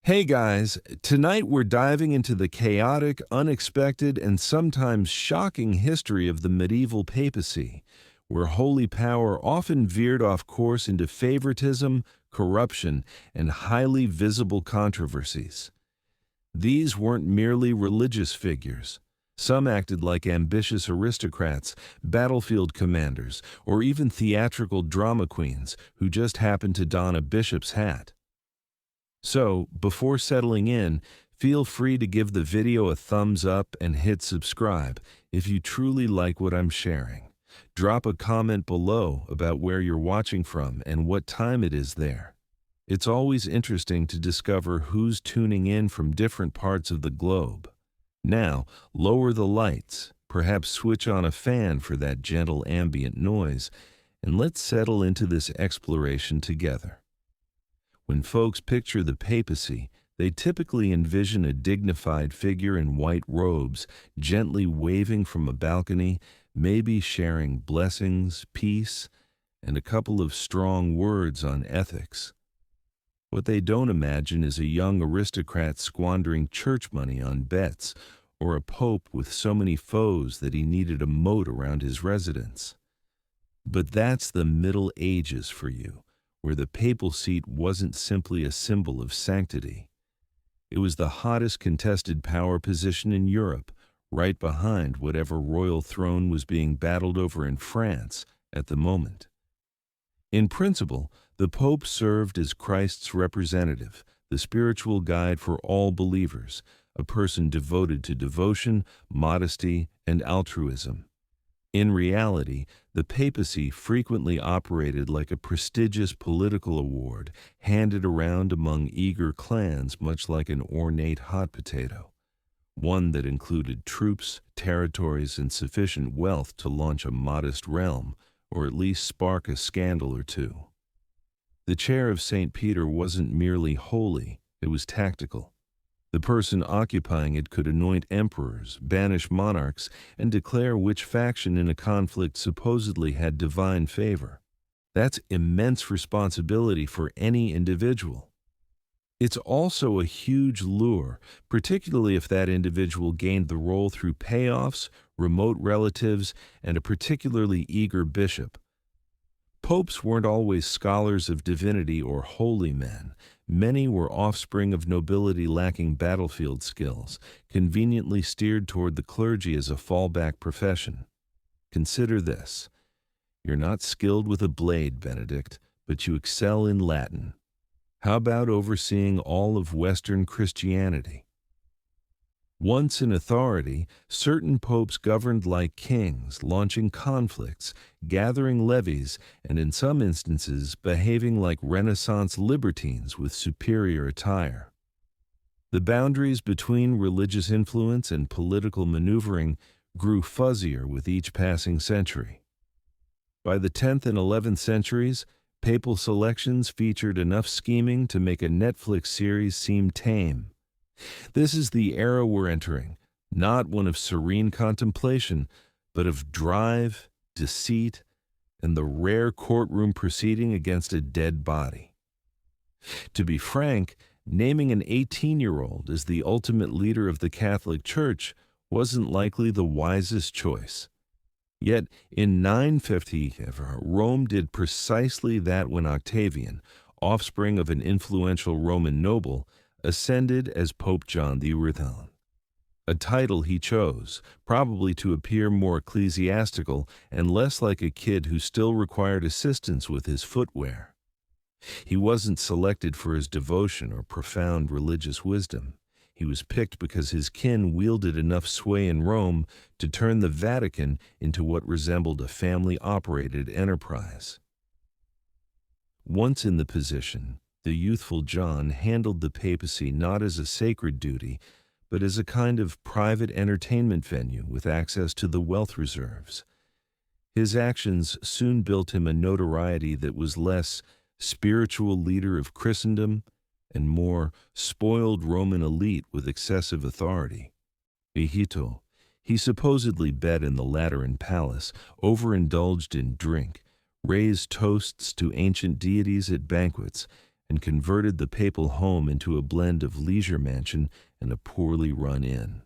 Hey guys, tonight we're diving into the chaotic, unexpected, and sometimes shocking history of the medieval papacy, where holy power often veered off course into favoritism, corruption, and highly visible controversies. These weren't merely religious figures. Some acted like ambitious aristocrats, battlefield commanders, or even theatrical drama queens who just happened to don a bishop's hat. So, before settling in, feel free to give the video a thumbs up and hit subscribe if you truly like what I'm sharing. Drop a comment below about where you're watching from and what time it is there. It's always interesting to discover who's tuning in from different parts of the globe. Now, lower the lights, perhaps switch on a fan for that gentle ambient noise, and let's settle into this exploration together. When folks picture the papacy, they typically envision a dignified figure in white robes, gently waving from a balcony, maybe sharing blessings, peace, and a couple of strong words on ethics. What they don't imagine is a young aristocrat squandering church money on bets, or a pope with so many foes that he needed a moat around his residence. But that's the Middle Ages for you, where the papal seat wasn't simply a symbol of sanctity. It was the hottest contested power position in Europe, right behind whatever royal throne was being battled over in France at the moment. In principle, the Pope served as Christ's representative, the spiritual guide for all believers, a person devoted to devotion, modesty, and altruism. In reality, the papacy frequently operated like a prestigious political award handed around among eager clans, much like an ornate hot potato, one that included troops, territories, and sufficient wealth to launch a modest realm, or at least spark a scandal or two. The chair of St. Peter wasn't merely holy, it was tactical. The person occupying it could anoint emperors, banish monarchs, and declare which faction in a conflict supposedly had divine favor. That's immense responsibility for any individual. It's also a huge lure, particularly if that individual gained the role through payoffs, remote relatives, and a particularly eager bishop. Popes weren't always scholars of divinity or holy men. Many were offspring of nobility lacking battlefield skills, conveniently steered toward the clergy as a fallback profession. Consider this. You're not skilled with a blade, Benedict, but you excel in Latin. How about overseeing all of Western Christianity? Once in authority, certain popes governed like kings, launching conflicts, gathering levies, and in some instances behaving like Renaissance libertines with superior attire. The boundaries between religious influence and political maneuvering grew fuzzier with each passing century. By the 10th and 11th centuries, papal selections featured enough scheming to make a Netflix series seem tame. This is the era we're entering, not one of serene contemplation, but of drive, deceit, and the rare courtroom proceeding against a dead body. To be frank, naming an 18-year-old as the ultimate leader of the Catholic Church wasn't likely the wisest choice. Yet, in 950, Rome did precisely that when Octavian, offspring of an influential Roman noble, ascended as Pope John XII, a title he chose, probably to appear more ecclesiastical and less like a kid who still required assistance with his footwear. He wasn't selected for his devotion or profound religious wisdom. He was picked because his kin wielded enough sway in Rome to turn the Vatican into what resembled a family-operated enterprise. Once in the position, the youthful John handled the papacy not as a sacred duty, but as a kind of private entertainment venue with access to the wealth reserves. His actions soon built him a notoriety that was less spiritual leader of Christendom and more spoiled Roman elite with excessive authority. Viejito, he supposedly bet in the Lateran palace, overindulged in drink, raised toasts to ancient deities at banquets, and converted the papal home into a blend of leisure mansion and a poorly run inn.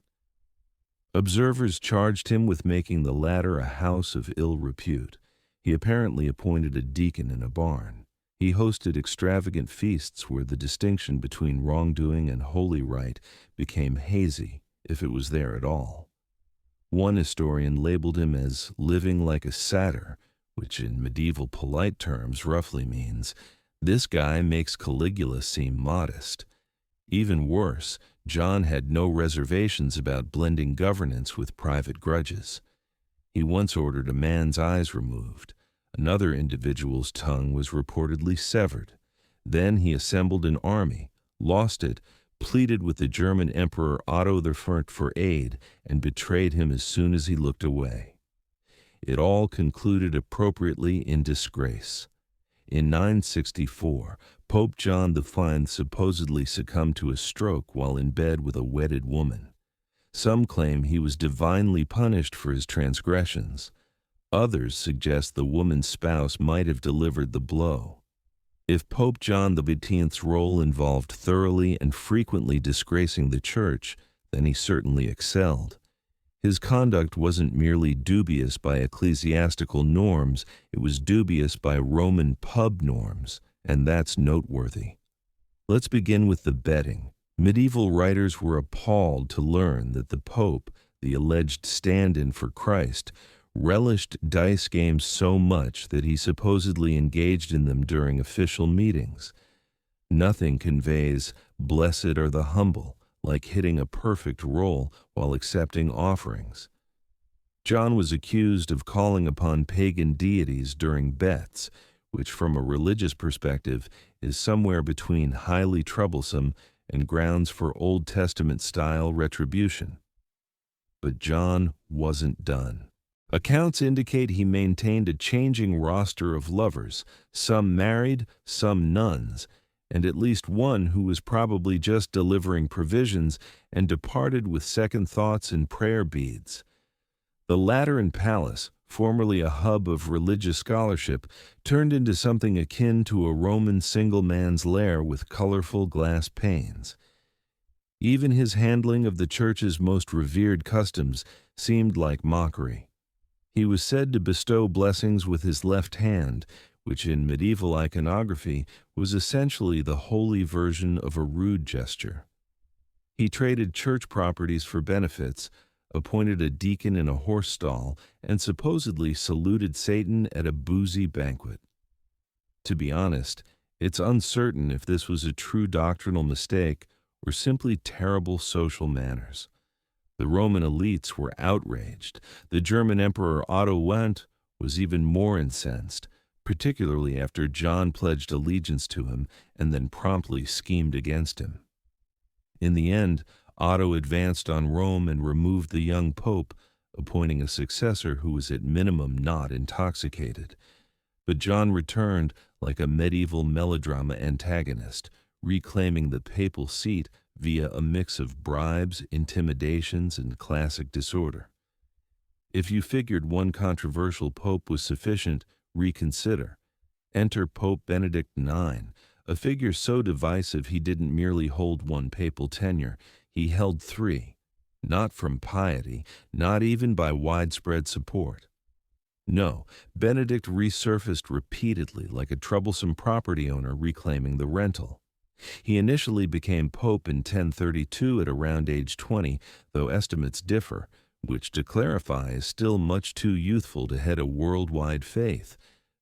Observers charged him with making the latter a house of ill repute. He apparently appointed a deacon in a barn. He hosted extravagant feasts where the distinction between wrongdoing and holy rite became hazy, if it was there at all. One historian labeled him as living like a satyr, which in medieval polite terms roughly means, this guy makes Caligula seem modest. Even worse, John had no reservations about blending governance with private grudges. He once ordered a man's eyes removed. Another individual's tongue was reportedly severed. Then he assembled an army, lost it, pleaded with the German Emperor Otto I for aid, and betrayed him as soon as he looked away. It all concluded appropriately in disgrace. In 964, Pope John XII supposedly succumbed to a stroke while in bed with a wedded woman. Some claim he was divinely punished for his transgressions. Others suggest the woman's spouse might have delivered the blow. If Pope John XII's role involved thoroughly and frequently disgracing the Church, then he certainly excelled. His conduct wasn't merely dubious by ecclesiastical norms, it was dubious by Roman pub norms, and that's noteworthy. Let's begin with the betting. Medieval writers were appalled to learn that the Pope, the alleged stand-in for Christ, relished dice games so much that he supposedly engaged in them during official meetings. Nothing conveys, "Blessed are the humble," like hitting a perfect roll while accepting offerings. John was accused of calling upon pagan deities during bets, which from a religious perspective is somewhere between highly troublesome and grounds for Old Testament-style retribution. But John wasn't done. Accounts indicate he maintained a changing roster of lovers, some married, some nuns, and at least one who was probably just delivering provisions and departed with second thoughts and prayer beads. The Lateran Palace, formerly a hub of religious scholarship, turned into something akin to a Roman single man's lair with colorful glass panes. Even his handling of the Church's most revered customs seemed like mockery. He was said to bestow blessings with his left hand, which in medieval iconography was essentially the holy version of a rude gesture. He traded church properties for benefits, appointed a deacon in a horse stall, and supposedly saluted Satan at a boozy banquet. To be honest, it's uncertain if this was a true doctrinal mistake or simply terrible social manners. The Roman elites were outraged. The German Emperor Otto I was even more incensed, particularly after John pledged allegiance to him and then promptly schemed against him. In the end, Otto advanced on Rome and removed the young pope, appointing a successor who was at minimum not intoxicated. But John returned like a medieval melodrama antagonist, reclaiming the papal seat via a mix of bribes, intimidations, and classic disorder. If you figured one controversial pope was sufficient, reconsider. Enter Pope Benedict IX, a figure so divisive he didn't merely hold one papal tenure, he held three, not from piety, not even by widespread support. No, Benedict resurfaced repeatedly like a troublesome property owner reclaiming the rental. He initially became pope in 1032 at around age 20, though estimates differ, which to clarify is still much too youthful to head a worldwide faith,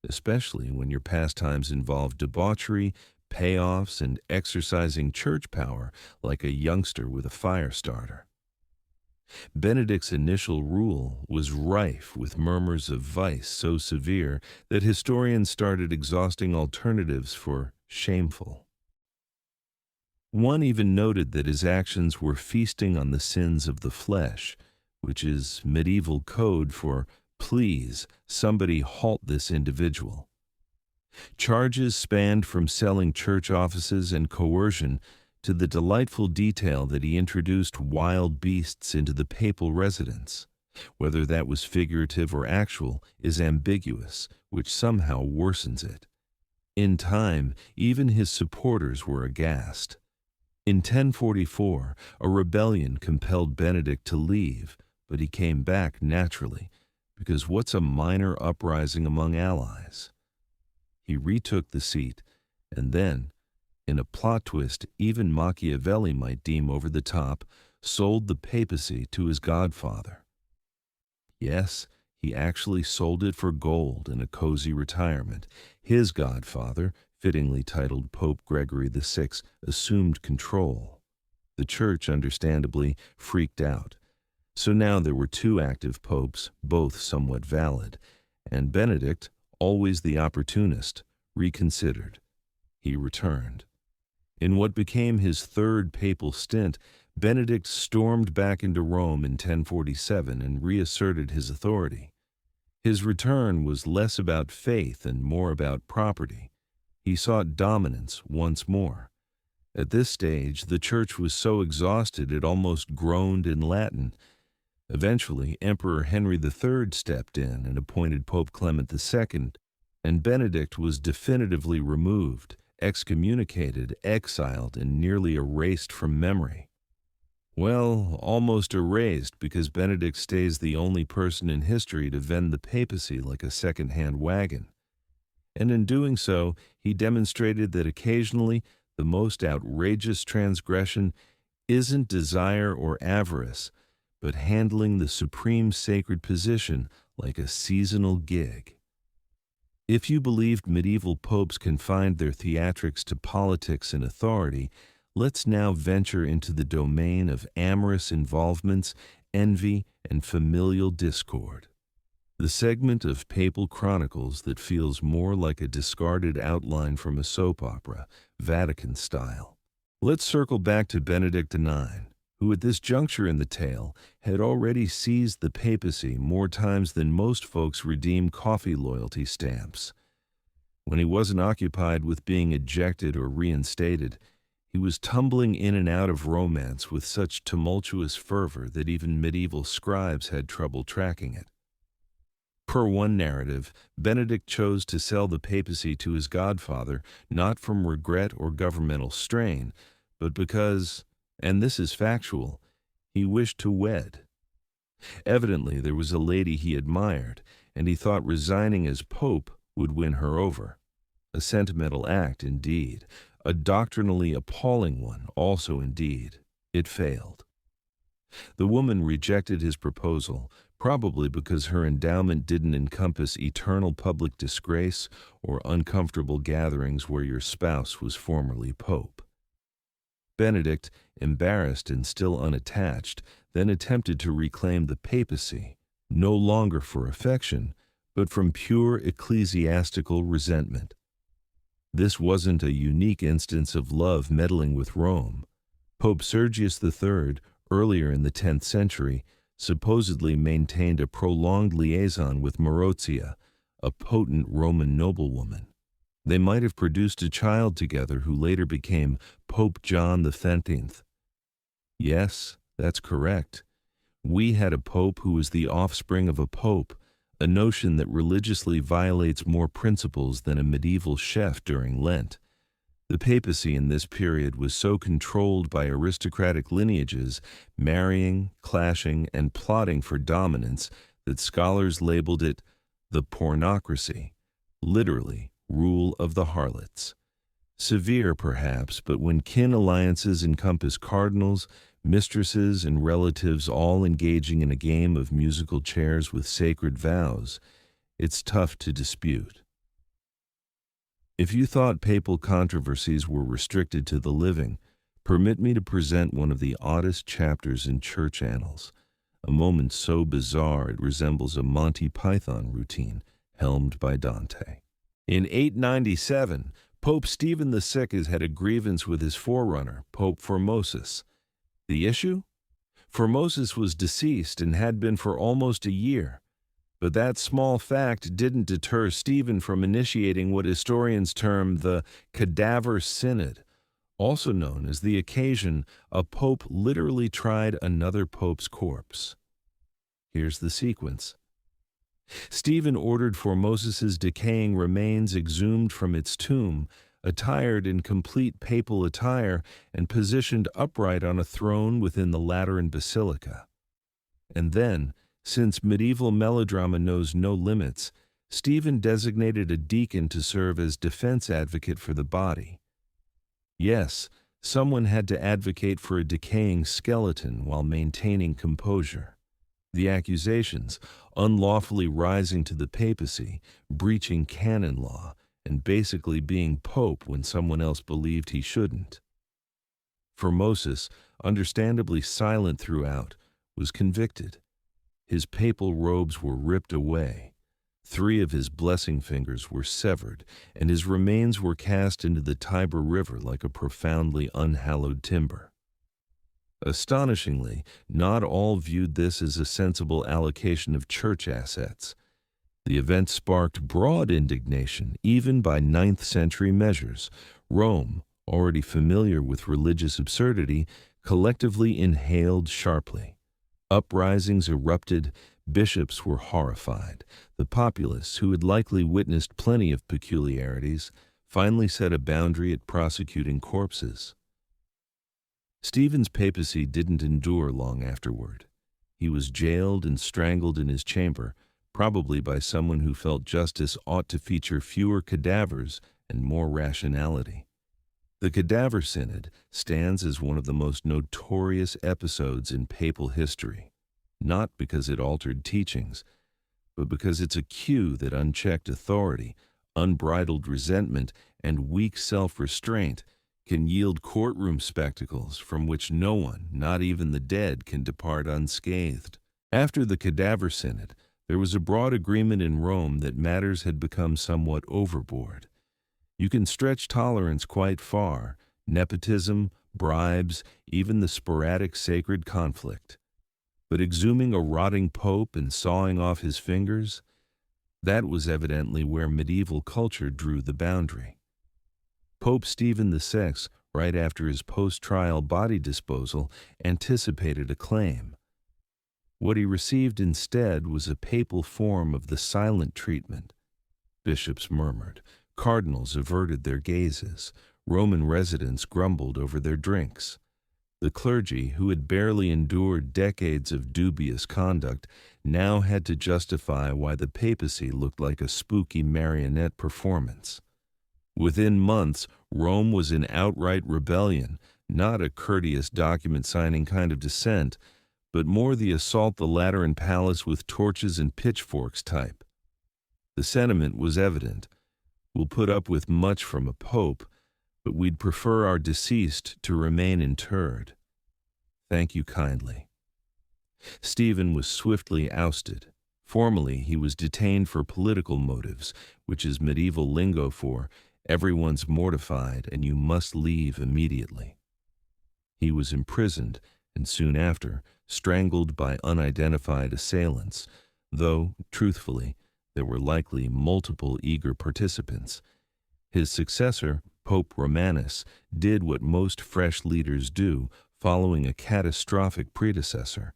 especially when your pastimes involve debauchery, payoffs, and exercising church power like a youngster with a fire starter. Benedict's initial rule was rife with murmurs of vice so severe that historians started exhausting alternatives for shameful. One even noted that his actions were feasting on the sins of the flesh, which is medieval code for, "Please, somebody halt this individual." Charges spanned from selling church offices and coercion to the delightful detail that he introduced wild beasts into the papal residence. Whether that was figurative or actual is ambiguous, which somehow worsens it. In time, even his supporters were aghast. In 1044, a rebellion compelled Benedict to leave, but he came back naturally, because what's a minor uprising among allies? He retook the seat, and then, in a plot twist even Machiavelli might deem over the top, sold the papacy to his godfather. Yes, he actually sold it for gold in a cozy retirement. His godfather, fittingly titled Pope Gregory VI, assumed control. The church, understandably, freaked out. So now there were two active popes, both somewhat valid, and Benedict, always the opportunist, reconsidered. He returned. In what became his third papal stint, Benedict stormed back into Rome in 1047 and reasserted his authority. His return was less about faith and more about property. He sought dominance once more. At this stage, the church was so exhausted it almost groaned in Latin. Eventually, Emperor Henry III stepped in and appointed Pope Clement II, and Benedict was definitively removed, excommunicated, exiled, and nearly erased from memory. Well, almost erased, because Benedict stays the only person in history to vend the papacy like a second-hand wagon. And in doing so, he demonstrated that occasionally the most outrageous transgression isn't desire or avarice, but handling the supreme sacred position like a seasonal gig. If you believed medieval popes confined their theatrics to politics and authority, let's now venture into the domain of amorous involvements, envy, and familial discord. The segment of papal chronicles that feels more like a discarded outline from a soap opera, Vatican style. Let's circle back to Benedict IX, who at this juncture in the tale had already seized the papacy more times than most folks redeem coffee loyalty stamps. When he wasn't occupied with being ejected or reinstated, he was tumbling in and out of romance with such tumultuous fervor that even medieval scribes had trouble tracking it. Per one narrative, Benedict chose to sell the papacy to his godfather not from regret or governmental strain, but because, and this is factual, he wished to wed. Evidently, there was a lady he admired, and he thought resigning as pope would win her over. A sentimental act, indeed. A doctrinally appalling one, also indeed. It failed. The woman rejected his proposal, probably because her endowment didn't encompass eternal public disgrace or uncomfortable gatherings where your spouse was formerly pope. Benedict, embarrassed and still unattached, then attempted to reclaim the papacy, no longer for affection, but from pure ecclesiastical resentment. This wasn't a unique instance of love meddling with Rome. Pope Sergius III, earlier in the 10th century, supposedly maintained a prolonged liaison with Marozia, a potent Roman noblewoman. They might have produced a child together who later became Pope John XII. Yes, that's correct. We had a pope who was the offspring of a pope, a notion that religiously violates more principles than a medieval chef during Lent. The papacy in this period was so controlled by aristocratic lineages, marrying, clashing, and plotting for dominance that scholars labeled it the pornocracy, literally, rule of the harlots. Severe, perhaps, but when kin alliances encompass cardinals, mistresses, and relatives all engaging in a game of musical chairs with sacred vows, it's tough to dispute. If you thought papal controversies were restricted to the living, permit me to present one of the oddest chapters in church annals, a moment so bizarre it resembles a Monty Python routine helmed by Dante. In 897, Pope Stephen VI had a grievance with his forerunner, Pope Formosus. The issue? Formosus was deceased and had been for almost a year. But that small fact didn't deter Stephen from initiating what historians term the Cadaver Synod, also known as the occasion a pope literally tried another pope's corpse. Here's the sequence. Stephen ordered Formosis's decaying remains exhumed from its tomb, attired in complete papal attire, and positioned upright on a throne within the Lateran Basilica. And then, since medieval melodrama knows no limits, Stephen designated a deacon to serve as defense advocate for the body. Yes, someone had to advocate for a decaying skeleton while maintaining composure. The accusations, unlawfully rising to the papacy, breaching canon law, and basically being pope when someone else believed he shouldn't. Formosus, understandably silent throughout, was convicted. His papal robes were ripped away. 3 of his blessing fingers were severed, and his remains were cast into the Tiber River like a profoundly unhallowed timber. Astonishingly, not all viewed this as a sensible allocation of church assets. The event sparked broad indignation, even by 9th century measures. Rome, already familiar with religious absurdity, collectively inhaled sharply. Uprisings erupted, bishops were horrified. The populace, who had likely witnessed plenty of peculiarities, finally set a boundary at prosecuting corpses. Stephen's papacy didn't endure long afterward. He was jailed and strangled in his chamber, probably by someone who felt justice ought to feature fewer cadavers and more rationality. The Cadaver Synod stands as one of the most notorious episodes in papal history, not because it altered teachings, but because it's a cue that unchecked authority, unbridled resentment, and weak self-restraint can yield courtroom spectacles from which no one, not even the dead, can depart unscathed. After the Cadaver Synod, there was a broad agreement in Rome that matters had become somewhat overboard. You can stretch tolerance quite far: nepotism, bribes, even the sporadic sacred conflict. But exhuming a rotting pope and sawing off his fingers, that was evidently where medieval culture drew the boundary. Pope Stephen VI, right after his post-trial body disposal, anticipated a claim. What he received instead was a papal form of the silent treatment. Bishops murmured, cardinals averted their gazes, Roman residents grumbled over their drinks. The clergy, who had barely endured decades of dubious conduct, now had to justify why the papacy looked like a spooky marionette performance. Within months, Rome was in outright rebellion, not a courteous document-signing kind of dissent, but more the assault the Lateran palace with torches and pitchforks type. The sentiment was evident. We'll put up with much from a pope, but we'd prefer our deceased to remain interred. Thank you kindly. Stephen was swiftly ousted. Formally, he was detained for political motives, which is medieval lingo for everyone's mortified and you must leave immediately. He was imprisoned and soon after strangled by unidentified assailants, though, truthfully, there were likely multiple eager participants. His successor, Pope Romanus, did what most fresh leaders do following a catastrophic predecessor,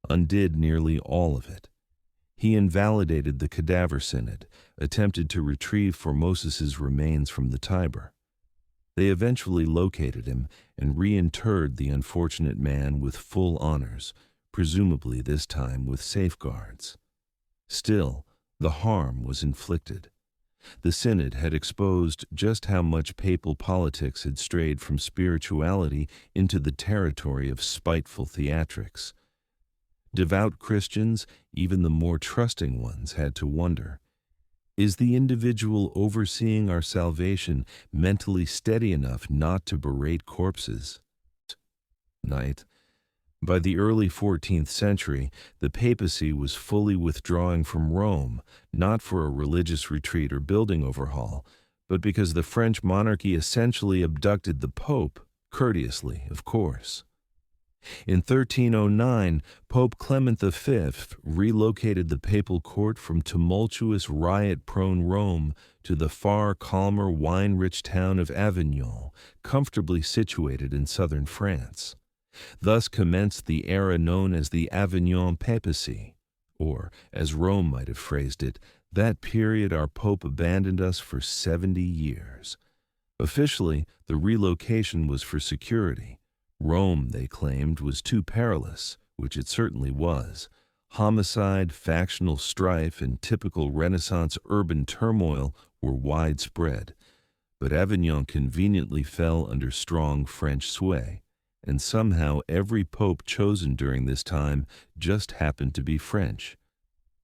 undid nearly all of it. He invalidated the Cadaver Synod, attempted to retrieve Formosis's remains from the Tiber. They eventually located him and reinterred the unfortunate man with full honors, presumably this time with safeguards. Still, the harm was inflicted. The Synod had exposed just how much papal politics had strayed from spirituality into the territory of spiteful theatrics. Devout Christians, even the more trusting ones, had to wonder, is the individual overseeing our salvation mentally steady enough not to berate corpses? By the early 14th century, the papacy was fully withdrawing from Rome, not for a religious retreat or building overhaul, but because the French monarchy essentially abducted the pope, courteously, of course. In 1309, Pope Clement V relocated the papal court from tumultuous, riot-prone Rome to the far calmer, wine-rich town of Avignon, comfortably situated in southern France. Thus commenced the era known as the Avignon Papacy, or, as Rome might have phrased it, that period our Pope abandoned us for 70 years. Officially, the relocation was for security. Rome, they claimed, was too perilous, which it certainly was. Homicide, factional strife, and typical Renaissance urban turmoil were widespread. But Avignon conveniently fell under strong French sway, and somehow every pope chosen during this time just happened to be French.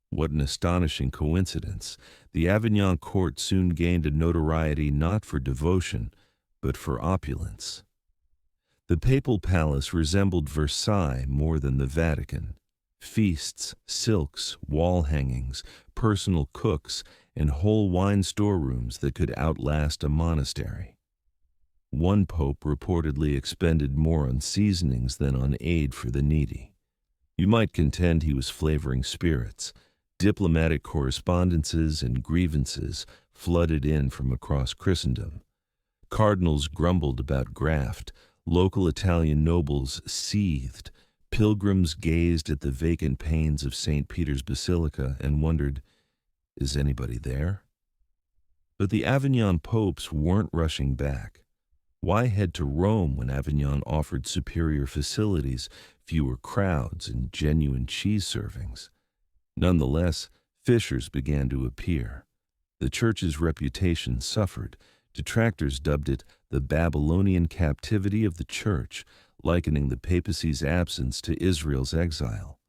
What an astonishing coincidence. The Avignon court soon gained a notoriety not for devotion, but for opulence. The papal palace resembled Versailles more than the Vatican. Feasts, silks, wall hangings, personal cooks, and whole wine storerooms that could outlast a monastery. One pope reportedly expended more on seasonings than on aid for the needy. You might contend he was flavoring spirits. Diplomatic correspondences and grievances flooded in from across Christendom. Cardinals grumbled about graft. Local Italian nobles seethed. Pilgrims gazed at the vacant panes of St. Peter's Basilica and wondered, is anybody there? But the Avignon popes weren't rushing back. Why head to Rome when Avignon offered superior facilities, fewer crowds, and genuine cheese servings? Nonetheless, fissures began to appear. The church's reputation suffered. Detractors dubbed it the Babylonian captivity of the church, likening the papacy's absence to Israel's exile.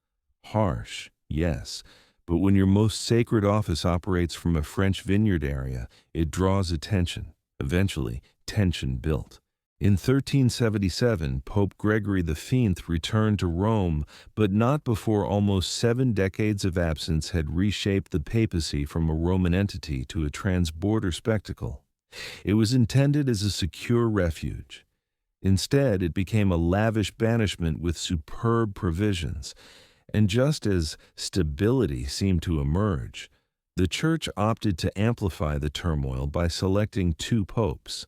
Harsh, yes, but when your most sacred office operates from a French vineyard area, it draws attention. Eventually, tension built. In 1377, Pope Gregory XV returned to Rome, but not before almost 7 decades of absence had reshaped the papacy from a Roman entity to a transborder spectacle. It was intended as a secure refuge. Instead, it became a lavish banishment with superb provisions. And just as stability seemed to emerge, the Church opted to amplify the turmoil by selecting 2 popes.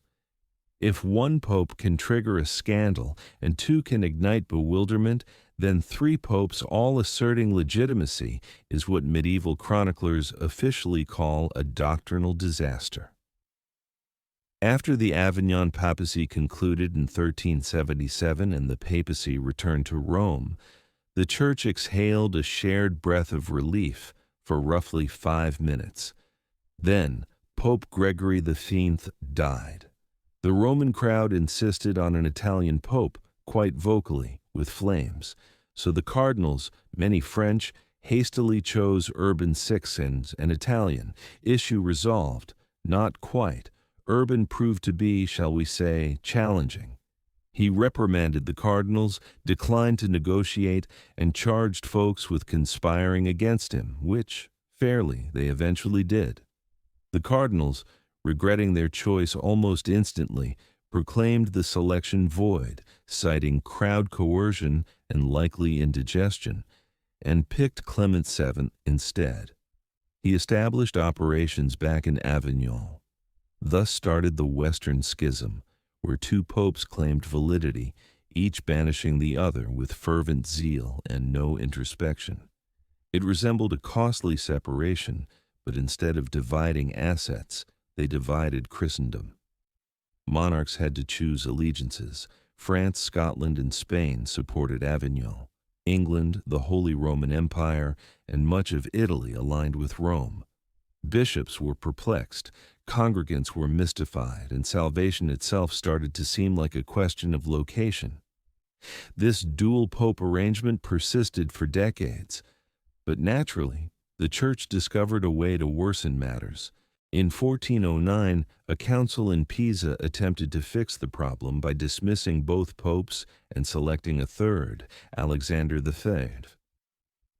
If one pope can trigger a scandal and 2 can ignite bewilderment, then 3 popes all asserting legitimacy is what medieval chroniclers officially call a doctrinal disaster. After the Avignon papacy concluded in 1377 and the papacy returned to Rome, the Church exhaled a shared breath of relief for roughly 5 minutes. Then, Pope Gregory XV died. The Roman crowd insisted on an Italian pope, quite vocally, with flames. So the cardinals, many French, hastily chose Urban VI and an Italian. Issue resolved. Not quite. Urban proved to be, shall we say, challenging. He reprimanded the cardinals, declined to negotiate, and charged folks with conspiring against him, which, fairly, they eventually did. The cardinals, regretting their choice almost instantly, proclaimed the selection void, citing crowd coercion and likely indigestion, and picked Clement VII instead. He established operations back in Avignon. Thus started the Western Schism, where 2 popes claimed validity, each banishing the other with fervent zeal and no introspection. It resembled a costly separation, but instead of dividing assets, they divided Christendom. Monarchs had to choose allegiances. France, Scotland, and Spain supported Avignon. England, the Holy Roman Empire, and much of Italy aligned with Rome. Bishops were perplexed, congregants were mystified, and salvation itself started to seem like a question of location. This dual pope arrangement persisted for decades, but naturally, the Church discovered a way to worsen matters. In 1409, a council in Pisa attempted to fix the problem by dismissing both popes and selecting a third, Alexander III.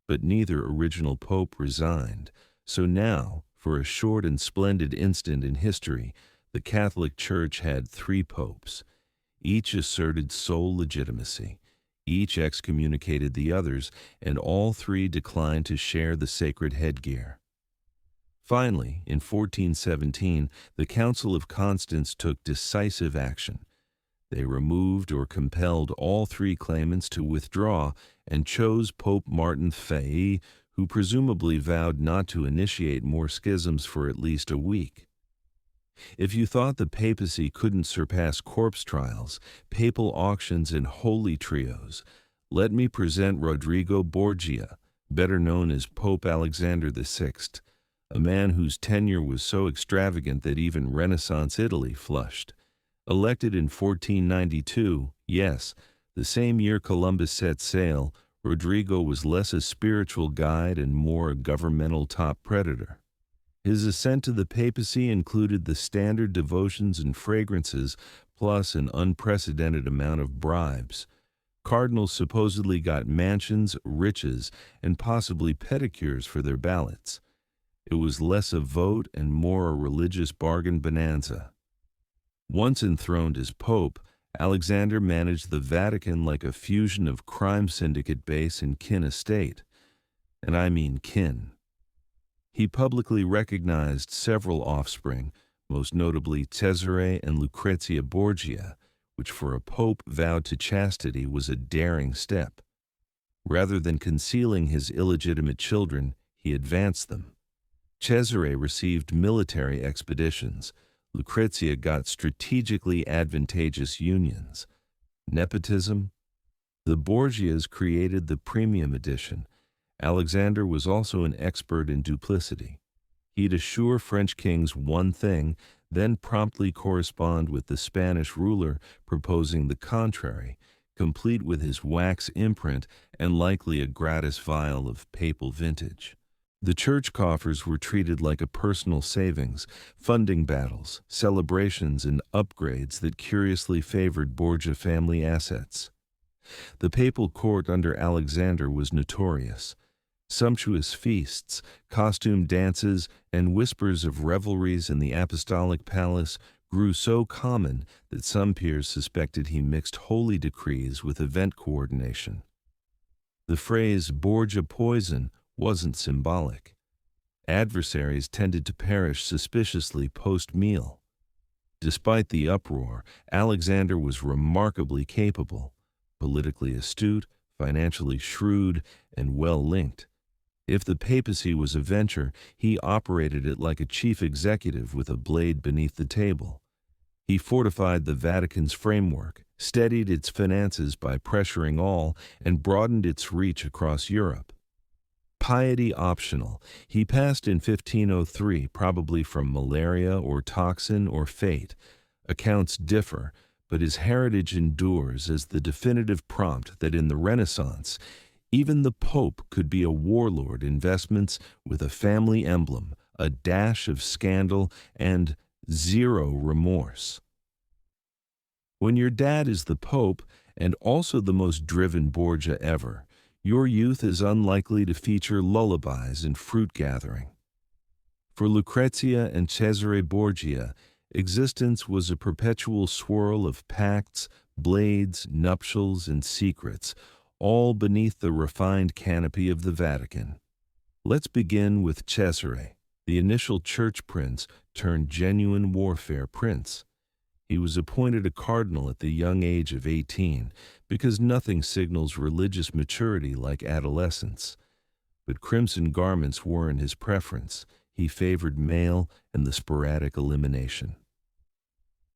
But neither original pope resigned, so now, for a short and splendid instant in history, the Catholic Church had 3 popes. Each asserted sole legitimacy. Each excommunicated the others, and all 3 declined to share the sacred headgear. Finally, in 1417, the Council of Constance took decisive action. They removed or compelled all 3 claimants to withdraw and chose Pope Martin Failly, who presumably vowed not to initiate more schisms for at least a week. If you thought the papacy couldn't surpass corpse trials, papal auctions, and holy trios, let me present Rodrigo Borgia, better known as Pope Alexander VI, a man whose tenure was so extravagant that even Renaissance Italy flushed. Elected in 1492, yes, the same year Columbus set sail, Rodrigo was less a spiritual guide and more a governmental top predator. His ascent to the papacy included the standard devotions and fragrances, plus an unprecedented amount of bribes. Cardinals supposedly got mansions, riches, and possibly pedicures for their ballots. It was less a vote and more a religious bargain bonanza. Once enthroned as pope, Alexander managed the Vatican like a fusion of crime syndicate base and kin estate. And I mean kin. He publicly recognized several offspring, most notably Cesare and Lucrezia Borgia, which for a pope vowed to chastity was a daring step. Rather than concealing his illegitimate children, he advanced them. Cesare received military expeditions. Lucrezia got strategically advantageous unions. Nepotism? The Borgias created the premium edition. Alexander was also an expert in duplicity. He'd assure French kings one thing, then promptly correspond with the Spanish ruler proposing the contrary, complete with his wax imprint and likely a gratis vial of papal vintage. The church coffers were treated like a personal savings, funding battles, celebrations, and upgrades that curiously favored Borgia family assets. The papal court under Alexander was notorious. Sumptuous feasts, costume dances, and whispers of revelries in the apostolic palace grew so common that some peers suspected he mixed holy decrees with event coordination. The phrase Borgia poison wasn't symbolic. Adversaries tended to perish suspiciously post-meal. Despite the uproar, Alexander was remarkably capable, politically astute, financially shrewd, and well-linked. If the papacy was a venture, he operated it like a chief executive with a blade beneath the table. He fortified the Vatican's framework, steadied its finances by pressuring all, and broadened its reach across Europe. Piety optional, he passed in 1503, probably from malaria or toxin or fate. Accounts differ, but his heritage endures as the definitive prompt that in the Renaissance, even the Pope could be a warlord in vestments with a family emblem, a dash of scandal, and zero remorse. When your dad is the Pope, and also the most driven Borgia ever, your youth is unlikely to feature lullabies and fruit gathering. For Lucrezia and Cesare Borgia, existence was a perpetual swirl of pacts, blades, nuptials, and secrets, all beneath the refined canopy of the Vatican. Let's begin with Cesare, the initial church prince turned genuine warfare prince. He was appointed a cardinal at the young age of 18 because nothing signals religious maturity like adolescence. But crimson garments weren't his preference. He favored mail and the sporadic elimination.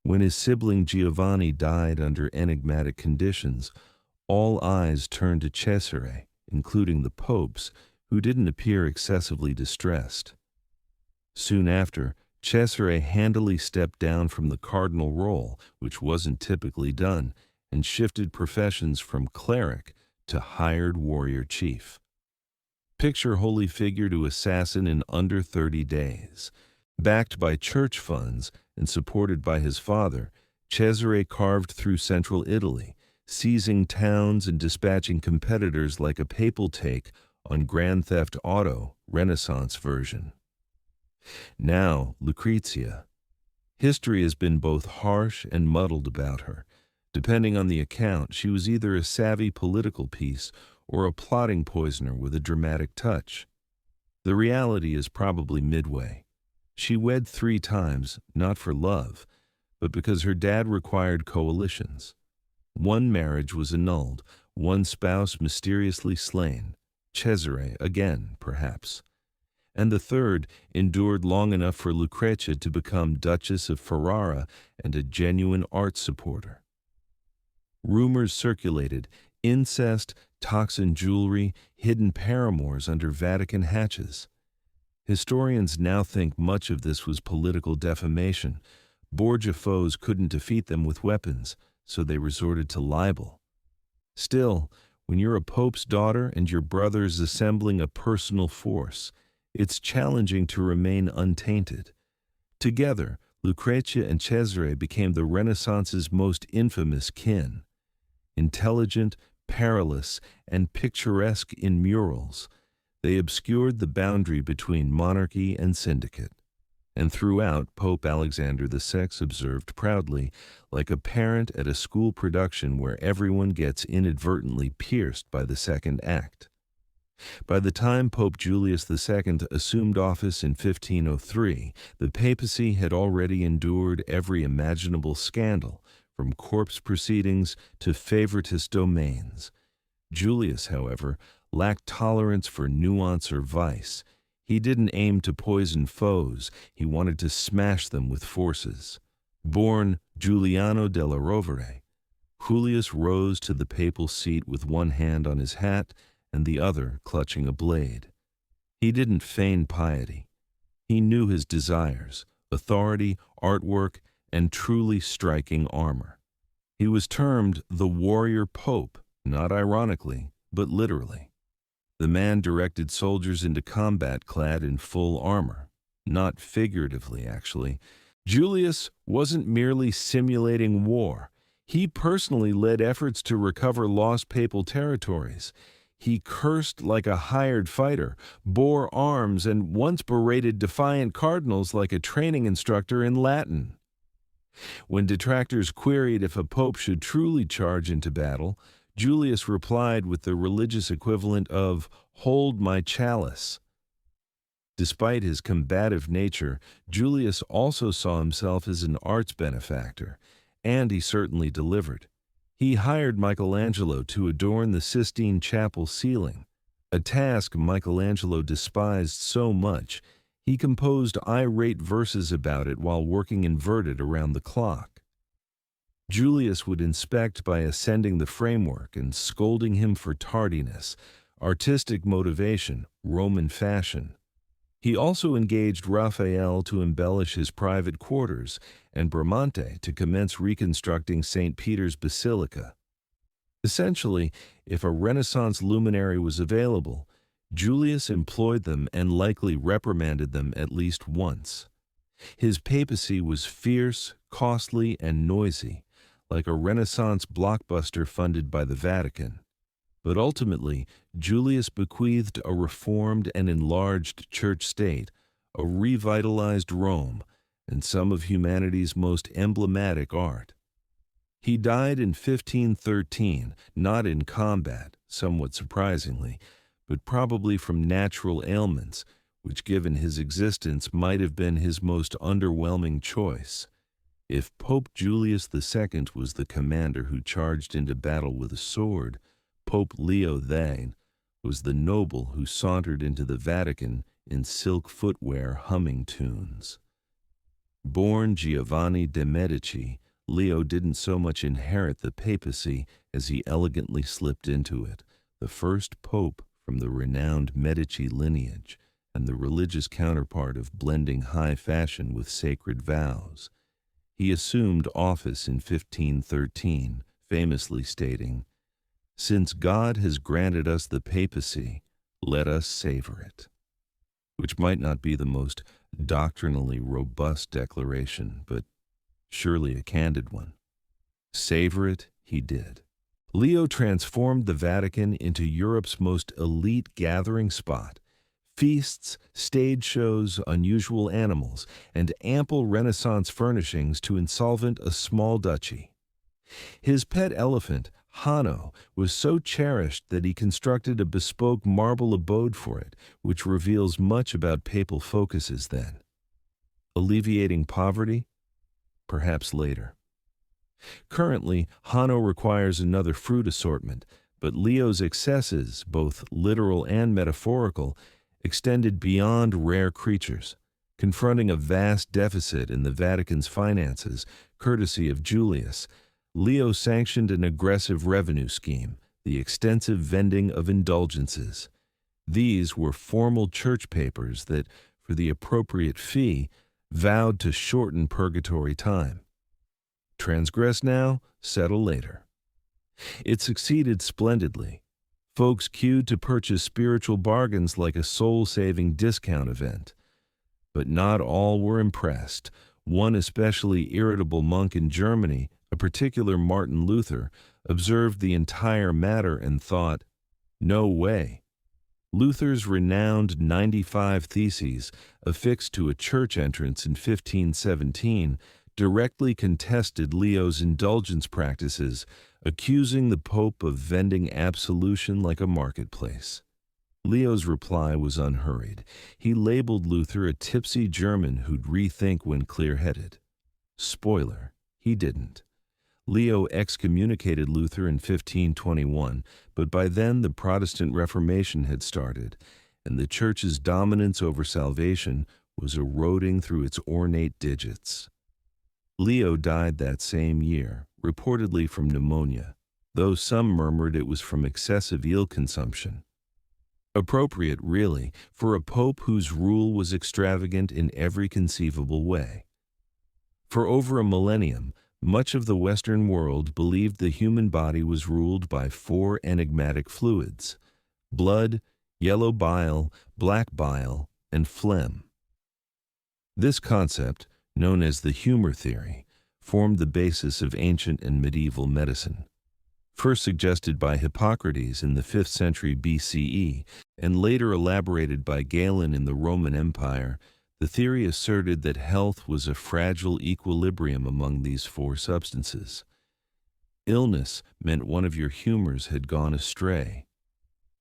When his sibling Giovanni died under enigmatic conditions, all eyes turned to Cesare, including the Pope's, who didn't appear excessively distressed. Soon after, Cesare handily stepped down from the cardinal role, which wasn't typically done, and shifted professions from cleric to hired warrior chief. Picture holy figure to assassin in under 30 days. Backed by church funds and supported by his father, Cesare carved through central Italy, seizing towns and dispatching competitors like a papal take on Grand Theft Auto, Renaissance version. Now, Lucrezia. History has been both harsh and muddled about her. Depending on the account, she was either a savvy political piece or a plotting poisoner with a dramatic touch. The reality is probably midway. She wed 3 times, not for love, but because her dad required coalitions. One marriage was annulled, one spouse mysteriously slain. Cesare again, perhaps. And the third endured long enough for Lucrezia to become Duchess of Ferrara and a genuine art supporter. Rumors circulated: incest, toxin jewelry, hidden paramours under Vatican hatches. Historians now think much of this was political defamation. Borgia foes couldn't defeat them with weapons, so they resorted to libel. Still, when you're a pope's daughter and your brother's assembling a personal force, it's challenging to remain untainted. Together, Lucrezia and Cesare became the Renaissance's most infamous kin. Intelligent, perilous, and picturesque in murals, they obscured the boundary between monarchy and syndicate. And throughout, Pope Alexander VI observed proudly, like a parent at a school production where everyone gets inadvertently pierced by the second act. By the time Pope Julius II assumed office in 1503, the papacy had already endured every imaginable scandal, from corpse proceedings to favoritist domains. Julius, however, lacked tolerance for nuance or vice. He didn't aim to poison foes, he wanted to smash them with forces. Born Giuliano della Rovere, Julius rose to the papal seat with one hand on his hat and the other clutching a blade. He didn't feign piety. He knew his desires: authority, artwork, and truly striking armor. He was termed the warrior pope, not ironically, but literally. The man directed soldiers into combat clad in full armor. Not figuratively, actually. Julius wasn't merely simulating war. He personally led efforts to recover lost papal territories. He cursed like a hired fighter, bore arms, and once berated defiant cardinals like a training instructor in Latin. When detractors queried if a pope should truly charge into battle, Julius replied with the religious equivalent of, "Hold my chalice." Despite his combative nature, Julius also saw himself as an arts benefactor, and he certainly delivered. He hired Michelangelo to adorn the Sistine Chapel ceiling, a task Michelangelo despised so much he composed irate verses about it while working inverted around the clock. Julius would inspect by ascending the framework and scolding him for tardiness, artistic motivation, Roman fashion. He also engaged Raphael to embellish his private quarters and Bramante to commence reconstructing St. Peter's Basilica. Essentially, if a Renaissance luminary was available, Julius employed them and likely reprimanded them at least once. His papacy was fierce, costly, and noisy, like a Renaissance blockbuster funded by the Vatican. But ultimately, Julius bequeathed a reformed and enlarged church state, a revitalized Rome, and some of humanity's most emblematic art. He died in 1513, not in combat, somewhat surprisingly, but probably from natural ailments, which given his existence might have been his most underwhelming choice. If Pope Julius II was the commander who charged into battle with a sword, Pope Leo XII was the noble who sauntered into the Vatican in silk footwear humming tunes. Born Giovanni de' Medici, Leo didn't so much inherit the papacy as he elegantly slipped into it, the first pope from the renowned Medici lineage and the religious counterpart of blending high fashion with sacred vows. He assumed office in 1513, famously stating, "Since God has granted us the papacy, let us savor it," which might not be the most doctrinally robust declaration, but surely a candid one. Savor it he did. Leo transformed the Vatican into Europe's most elite gathering spot. Feasts, stage shows, unusual animals, and ample Renaissance furnishings to insolvent a small duchy. His pet elephant, Hanno, was so cherished that he constructed a bespoke marble abode for it, which reveals much about papal focuses then. Alleviating poverty? Perhaps later. Currently, Hanno requires another fruit assortment, But Leo's excesses, both literal and metaphorical, extended beyond rare creatures, confronting a vast deficit in the Vatican's finances, courtesy of Julius. Leo sanctioned an aggressive revenue scheme, the extensive vending of indulgences. These were formal church papers that, for the appropriate fee, vowed to shorten purgatory time. Transgress now, settle later. It succeeded splendidly. Folks queued to purchase spiritual bargains like a soul-saving discount event. But not all were impressed. One especially irritable monk in Germany, a particular Martin Luther, observed the entire matter and thought, "No way." Luther's renowned 95 Theses, affixed to a church entrance in 1517, directly contested Leo's indulgence practices, accusing the Pope of vending absolution like a marketplace. Leo's reply was unhurried. He labeled Luther a tipsy German who'd rethink when clear-headed. Spoiler, he didn't. Leo excommunicated Luther in 1521, but by then the Protestant Reformation had started, and the Church's dominance over salvation was eroding through its ornate digits. Leo died that same year, reportedly from pneumonia, though some murmured it was from excessive eel consumption. Appropriate, really, for a pope whose rule was extravagant in every conceivable way. For over a millennium, much of the Western world believed the human body was ruled by 4 enigmatic fluids: blood, yellow bile, black bile, and phlegm. This concept, known as the humor theory, formed the basis of ancient and medieval medicine. First suggested by Hippocrates in the 5th century BCE, and later elaborated by Galen in the Roman Empire, the theory asserted that health was a fragile equilibrium among these 4 substances. Illness meant one of your humors had gone astray.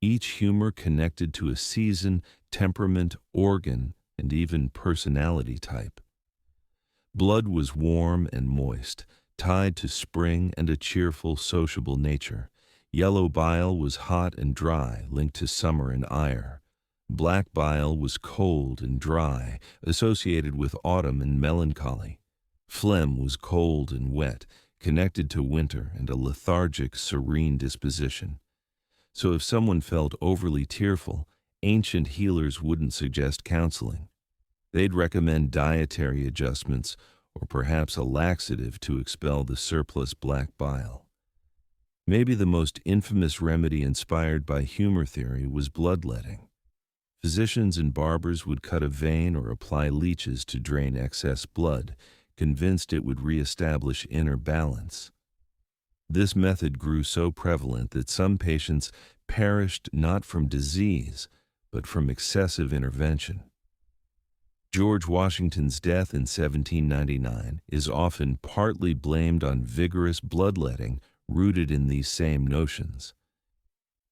Each humor connected to a season, temperament, organ, and even personality type. Blood was warm and moist, tied to spring and a cheerful, sociable nature. Yellow bile was hot and dry, linked to summer and ire. Black bile was cold and dry, associated with autumn and melancholy. Phlegm was cold and wet, connected to winter and a lethargic, serene disposition. So if someone felt overly tearful, ancient healers wouldn't suggest counseling. They'd recommend dietary adjustments or perhaps a laxative to expel the surplus black bile. Maybe the most infamous remedy inspired by humor theory was bloodletting. Physicians and barbers would cut a vein or apply leeches to drain excess blood, convinced it would reestablish inner balance. This method grew so prevalent that some patients perished not from disease, but from excessive intervention. George Washington's death in 1799 is often partly blamed on vigorous bloodletting rooted in these same notions.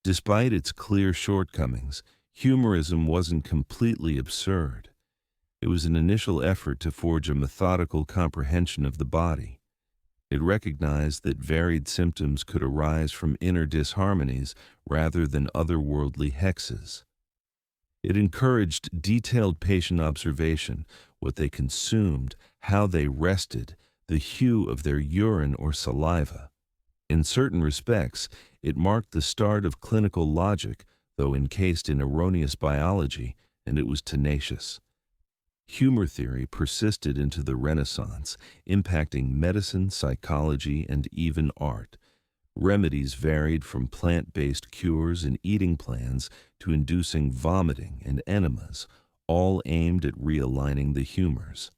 Despite its clear shortcomings, humorism wasn't completely absurd. It was an initial effort to forge a methodical comprehension of the body. It recognized that varied symptoms could arise from inner disharmonies rather than otherworldly hexes. It encouraged detailed patient observation, what they consumed, how they rested, the hue of their urine or saliva. In certain respects, it marked the start of clinical logic, though encased in erroneous biology, and it was tenacious. Humor theory persisted into the Renaissance, impacting medicine, psychology, and even art. Remedies varied from plant-based cures and eating plans to inducing vomiting and enemas, all aimed at realigning the humors.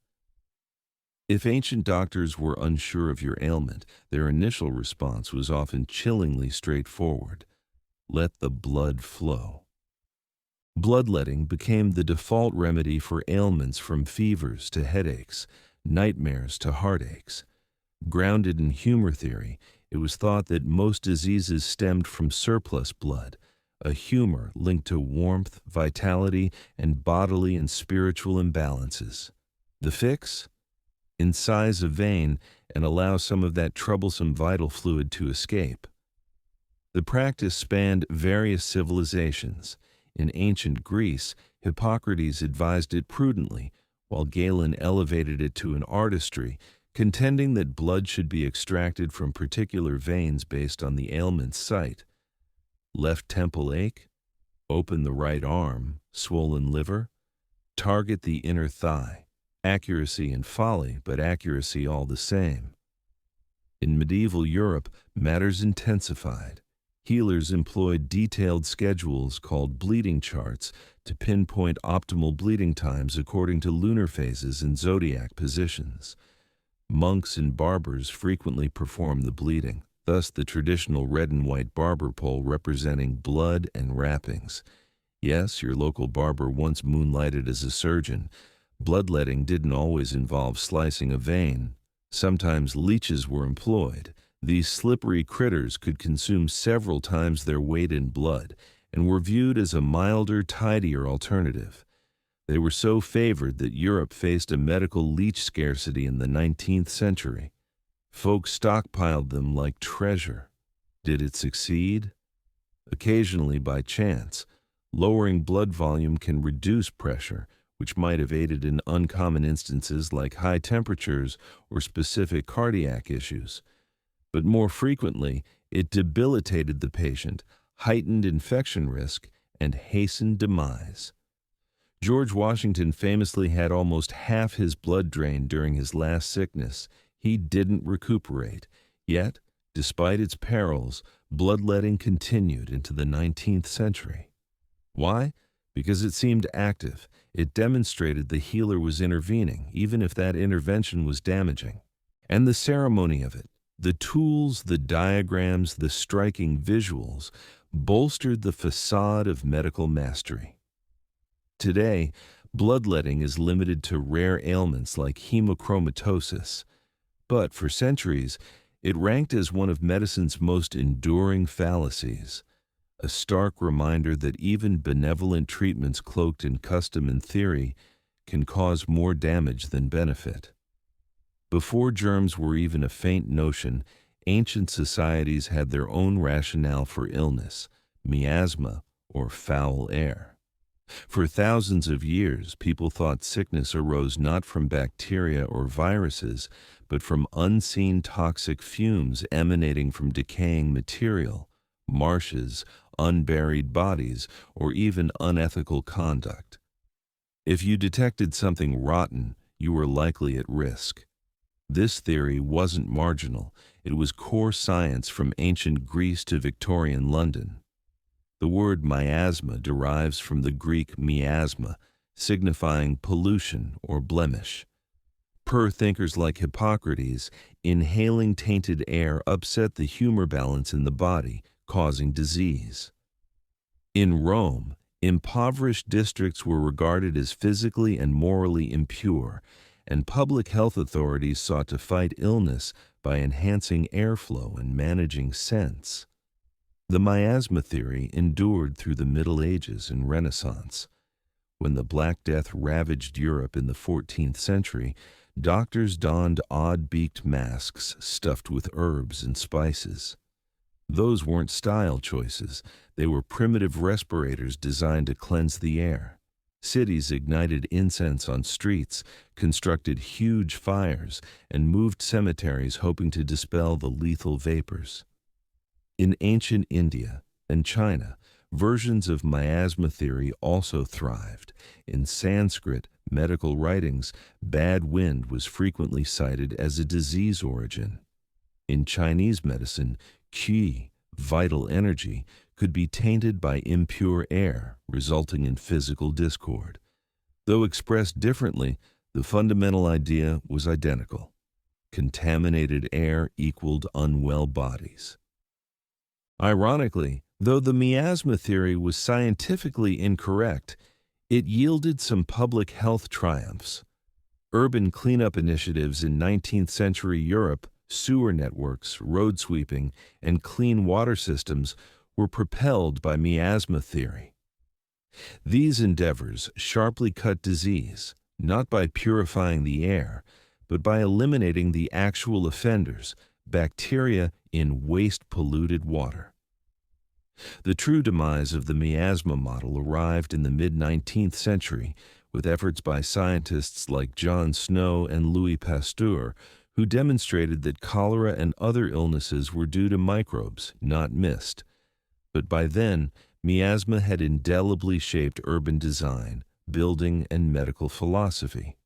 If ancient doctors were unsure of your ailment, their initial response was often chillingly straightforward: let the blood flow. Bloodletting became the default remedy for ailments from fevers to headaches, nightmares to heartaches. Grounded in humor theory, it was thought that most diseases stemmed from surplus blood, a humor linked to warmth, vitality, and bodily and spiritual imbalances. The fix? Incise a vein and allow some of that troublesome vital fluid to escape. The practice spanned various civilizations. In ancient Greece, Hippocrates advised it prudently, while Galen elevated it to an artistry, contending that blood should be extracted from particular veins based on the ailment's site. Left temple ache? Open the right arm, swollen liver? Target the inner thigh. Accuracy and folly, but accuracy all the same. In medieval Europe, matters intensified. Healers employed detailed schedules called bleeding charts to pinpoint optimal bleeding times according to lunar phases and zodiac positions. Monks and barbers frequently performed the bleeding, thus the traditional red and white barber pole representing blood and wrappings. Yes, your local barber once moonlighted as a surgeon. Bloodletting didn't always involve slicing a vein. Sometimes leeches were employed. These slippery critters could consume several times their weight in blood and were viewed as a milder, tidier alternative. They were so favored that Europe faced a medical leech scarcity in the 19th century. Folks stockpiled them like treasure. Did it succeed? Occasionally by chance. Lowering blood volume can reduce pressure, which might have aided in uncommon instances like high temperatures or specific cardiac issues. But more frequently, it debilitated the patient, heightened infection risk, and hastened demise. George Washington famously had almost half his blood drained during his last sickness. He didn't recuperate. Yet, despite its perils, bloodletting continued into the 19th century. Why? Because it seemed active. It demonstrated the healer was intervening, even if that intervention was damaging. And the ceremony of it, the tools, the diagrams, the striking visuals, bolstered the facade of medical mastery. Today, bloodletting is limited to rare ailments like hemochromatosis, but for centuries, it ranked as one of medicine's most enduring fallacies, a stark reminder that even benevolent treatments cloaked in custom and theory can cause more damage than benefit. Before germs were even a faint notion, ancient societies had their own rationale for illness, miasma, or foul air. For thousands of years, people thought sickness arose not from bacteria or viruses, but from unseen toxic fumes emanating from decaying material, marshes, unburied bodies, or even unethical conduct. If you detected something rotten, you were likely at risk. This theory wasn't marginal. It was core science from ancient Greece to Victorian London. The word miasma derives from the Greek miasma, signifying pollution or blemish. Per thinkers like Hippocrates, inhaling tainted air upset the humor balance in the body, causing disease. In Rome, impoverished districts were regarded as physically and morally impure, and public health authorities sought to fight illness by enhancing airflow and managing scents. The miasma theory endured through the Middle Ages and Renaissance. When the Black Death ravaged Europe in the 14th century, doctors donned odd-beaked masks stuffed with herbs and spices. Those weren't style choices. They were primitive respirators designed to cleanse the air. Cities ignited incense on streets, constructed huge fires, and moved cemeteries hoping to dispel the lethal vapors. In ancient India and China, versions of miasma theory also thrived. In Sanskrit medical writings, bad wind was frequently cited as a disease origin. In Chinese medicine, qi, vital energy, could be tainted by impure air, resulting in physical discord. Though expressed differently, the fundamental idea was identical. Contaminated air equaled unwell bodies. Ironically, though the miasma theory was scientifically incorrect, it yielded some public health triumphs. Urban cleanup initiatives in 19th century Europe, sewer networks, road sweeping, and clean water systems were propelled by miasma theory. These endeavors sharply cut disease, not by purifying the air, but by eliminating the actual offenders, bacteria in waste-polluted water. The true demise of the miasma model arrived in the mid-19th century with efforts by scientists like John Snow and Louis Pasteur, who demonstrated that cholera and other illnesses were due to microbes, not mist. But by then, miasma had indelibly shaped urban design, building, and medical philosophy.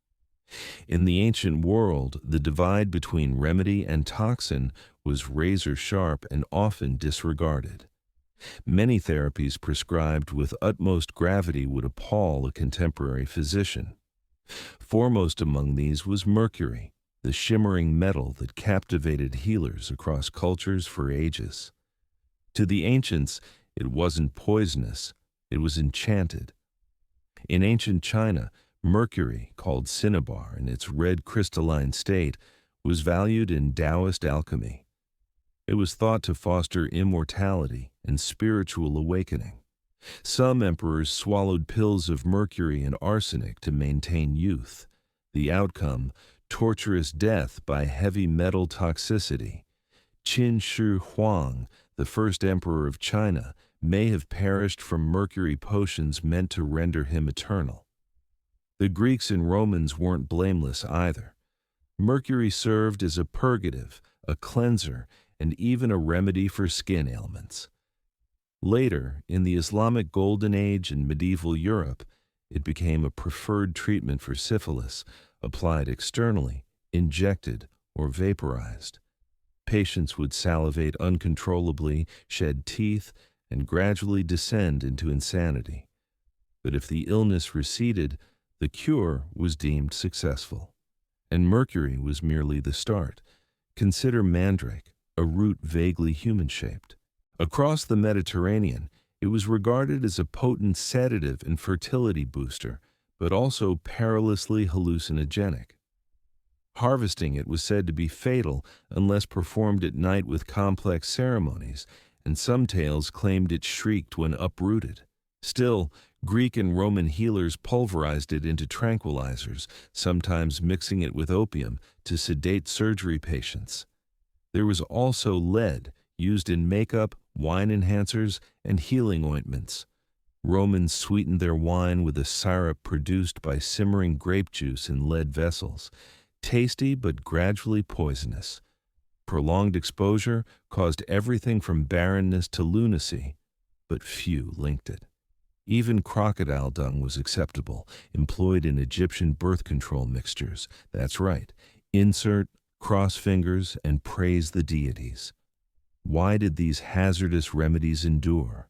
In the ancient world, the divide between remedy and toxin was razor-sharp and often disregarded. Many therapies prescribed with utmost gravity would appall a contemporary physician. Foremost among these was mercury, the shimmering metal that captivated healers across cultures for ages. To the ancients, it wasn't poisonous, it was enchanted. In ancient China, mercury, called cinnabar in its red crystalline state, was valued in Taoist alchemy. It was thought to foster immortality and spiritual awakening. Some emperors swallowed pills of mercury and arsenic to maintain youth. The outcome, torturous death by heavy metal toxicity. Qin Shi Huang, the first emperor of China, may have perished from mercury potions meant to render him eternal. The Greeks and Romans weren't blameless either. Mercury served as a purgative, a cleanser, and even a remedy for skin ailments. Later, in the Islamic Golden Age and medieval Europe, it became a preferred treatment for syphilis, applied externally, injected, or vaporized. Patients would salivate uncontrollably, shed teeth, and gradually descend into insanity. But if the illness receded, the cure was deemed successful. And mercury was merely the start. Consider mandrake, a root vaguely human-shaped. Across the Mediterranean, it was regarded as a potent sedative and fertility booster, but also perilously hallucinogenic. Harvesting it was said to be fatal unless performed at night with complex ceremonies, and some tales claimed it shrieked when uprooted. Still, Greek and Roman healers pulverized it into tranquilizers, sometimes mixing it with opium to sedate surgery patients. There was also lead, used in makeup, wine enhancers, and healing ointments. Romans sweetened their wine with a syrup produced by simmering grape juice in lead vessels, tasty but gradually poisonous. Prolonged exposure caused everything from barrenness to lunacy, but few linked it. Even crocodile dung was acceptable, employed in Egyptian birth control mixtures. That's right, insert, cross fingers, and praise the deities. Why did these hazardous remedies endure?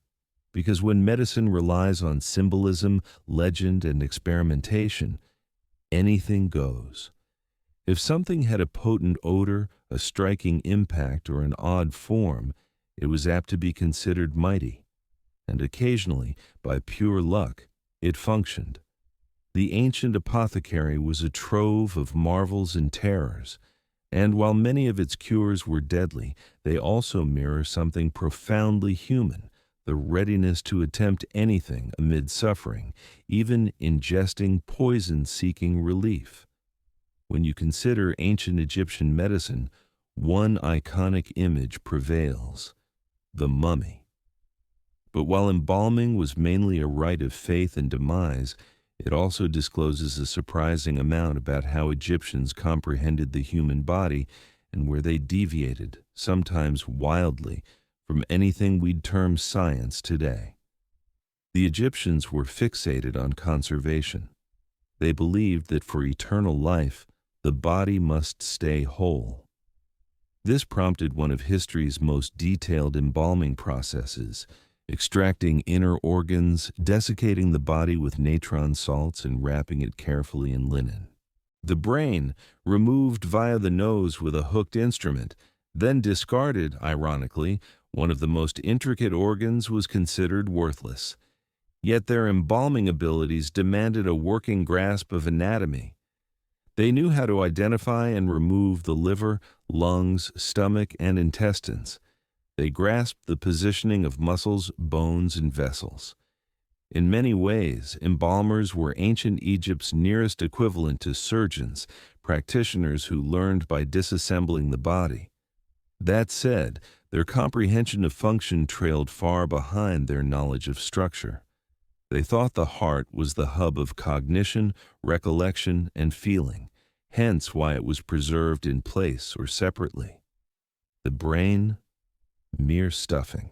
Because when medicine relies on symbolism, legend, and experimentation, anything goes. If something had a potent odor, a striking impact, or an odd form, it was apt to be considered mighty. And occasionally, by pure luck, it functioned. The ancient apothecary was a trove of marvels and terrors, and while many of its cures were deadly, they also mirror something profoundly human, the readiness to attempt anything amid suffering, even ingesting poison seeking relief. When you consider ancient Egyptian medicine, one iconic image prevails: the mummy. But while embalming was mainly a rite of faith and demise, it also discloses a surprising amount about how Egyptians comprehended the human body and where they deviated, sometimes wildly, from anything we'd term science today. The Egyptians were fixated on conservation. They believed that for eternal life, the body must stay whole. This prompted one of history's most detailed embalming processes, extracting inner organs, desiccating the body with natron salts, and wrapping it carefully in linen. The brain, removed via the nose with a hooked instrument, then discarded, ironically, one of the most intricate organs, was considered worthless. Yet their embalming abilities demanded a working grasp of anatomy. They knew how to identify and remove the liver, lungs, stomach, and intestines. They grasped the positioning of muscles, bones, and vessels. In many ways, embalmers were ancient Egypt's nearest equivalent to surgeons, practitioners who learned by disassembling the body. That said, Their comprehension of function trailed far behind their knowledge of structure. They thought the heart was the hub of cognition, recollection, and feeling, hence why it was preserved in place or separately. The brain, mere stuffing.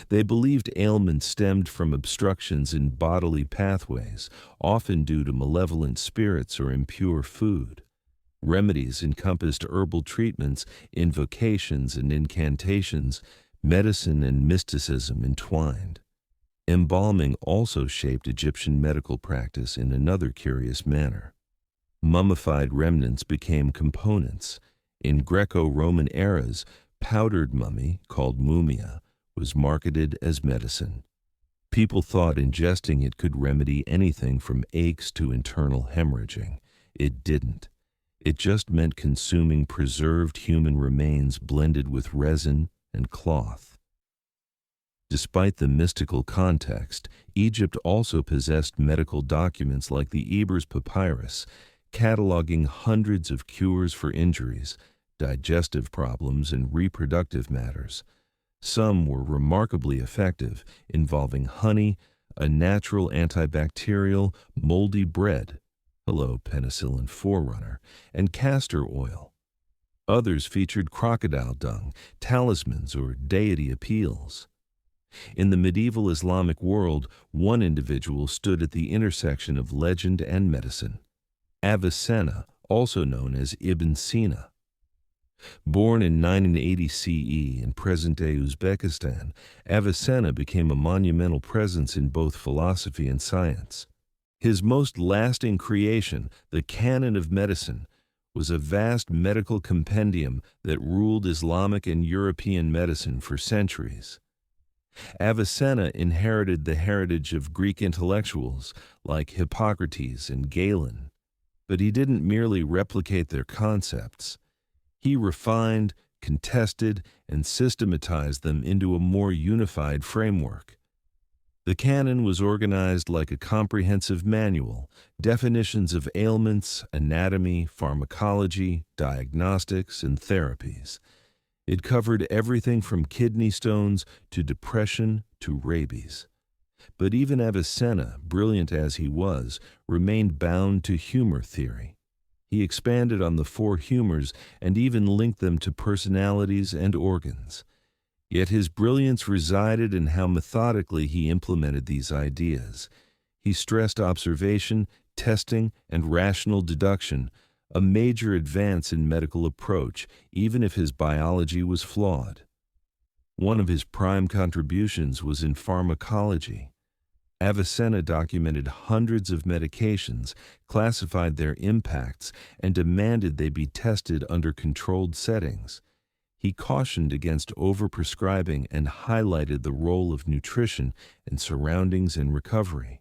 They believed ailments stemmed from obstructions in bodily pathways, often due to malevolent spirits or impure food. Remedies encompassed herbal treatments, invocations and incantations, medicine and mysticism entwined. Embalming also shaped Egyptian medical practice in another curious manner. Mummified remnants became components. In Greco-Roman eras, powdered mummy, called mumia, was marketed as medicine. People thought ingesting it could remedy anything from aches to internal hemorrhaging. It didn't. It just meant consuming preserved human remains blended with resin and cloth. Despite the mystical context, Egypt also possessed medical documents like the Ebers Papyrus, cataloging hundreds of cures for injuries, digestive problems, and reproductive matters. Some were remarkably effective, involving honey, a natural antibacterial, moldy bread, hello penicillin forerunner, and castor oil. Others featured crocodile dung, talismans, or deity appeals. In the medieval Islamic world, one individual stood at the intersection of legend and medicine. Avicenna, also known as Ibn Sina. Born in 980 CE in present-day Uzbekistan, Avicenna became a monumental presence in both philosophy and science. His most lasting creation, the Canon of Medicine, was a vast medical compendium that ruled Islamic and European medicine for centuries. Avicenna inherited the heritage of Greek intellectuals like Hippocrates and Galen, but he didn't merely replicate their concepts. He refined, contested, and systematized them into a more unified framework. The canon was organized like a comprehensive manual, definitions of ailments, anatomy, pharmacology, diagnostics, and therapies. It covered everything from kidney stones to depression to rabies. But even Avicenna, brilliant as he was, remained bound to humor theory. He expanded on the four humors and even linked them to personalities and organs. Yet his brilliance resided in how methodically he implemented these ideas. He stressed observation, testing, and rational deduction, a major advance in medical approach, even if his biology was flawed. One of his prime contributions was in pharmacology. Avicenna documented hundreds of medications, classified their impacts, and demanded they be tested under controlled settings. He cautioned against overprescribing and highlighted the role of nutrition and surroundings in recovery.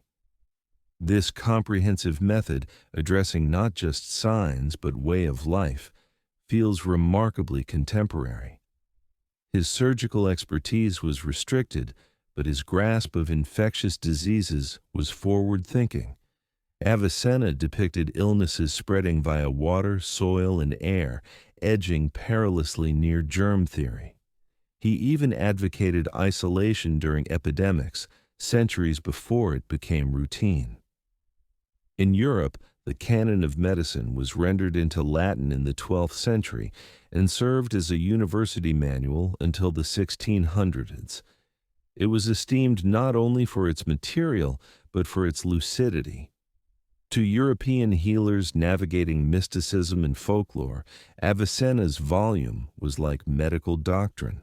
This comprehensive method, addressing not just signs but way of life, feels remarkably contemporary. His surgical expertise was restricted, but his grasp of infectious diseases was forward-thinking. Avicenna depicted illnesses spreading via water, soil, and air, edging perilously near germ theory. He even advocated isolation during epidemics, centuries before it became routine. In Europe, the canon of medicine was rendered into Latin in the 12th century and served as a university manual until the 1600s. It was esteemed not only for its material, but for its lucidity. To European healers navigating mysticism and folklore, Avicenna's volume was like medical doctrine.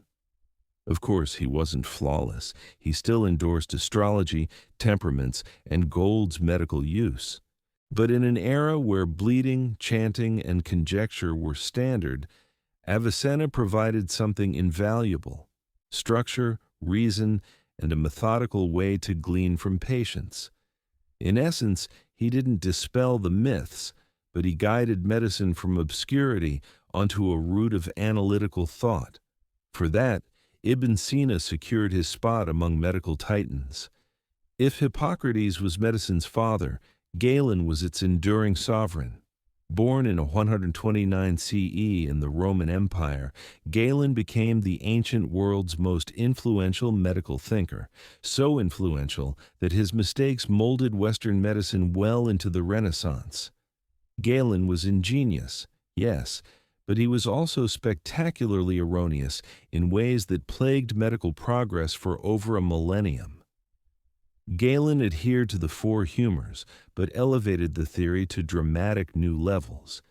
Of course, he wasn't flawless. He still endorsed astrology, temperaments, and Gold's medical use. But in an era where bleeding, chanting, and conjecture were standard, Avicenna provided something invaluable: structure, reason, and a methodical way to glean from patients. In essence, he didn't dispel the myths, but he guided medicine from obscurity onto a route of analytical thought. For that, Ibn Sina secured his spot among medical titans. If Hippocrates was medicine's father, Galen was its enduring sovereign. Born in 129 CE in the Roman Empire, Galen became the ancient world's most influential medical thinker, so influential that his mistakes molded Western medicine well into the Renaissance. Galen was ingenious, yes, but he was also spectacularly erroneous in ways that plagued medical progress for over a millennium. Galen adhered to the four humors, but elevated the theory to dramatic new levels.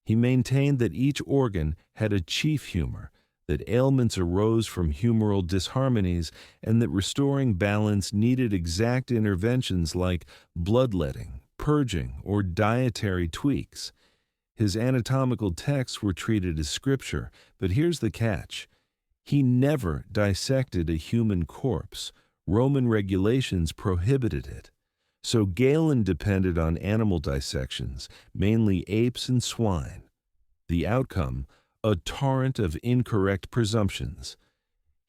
He maintained that each organ had a chief humor, that ailments arose from humoral disharmonies, and that restoring balance needed exact interventions like bloodletting, purging, or dietary tweaks. His anatomical texts were treated as scripture, but here's the catch. He never dissected a human corpse. Roman regulations prohibited it. So Galen depended on animal dissections, mainly apes and swine. The outcome, a torrent of incorrect presumptions.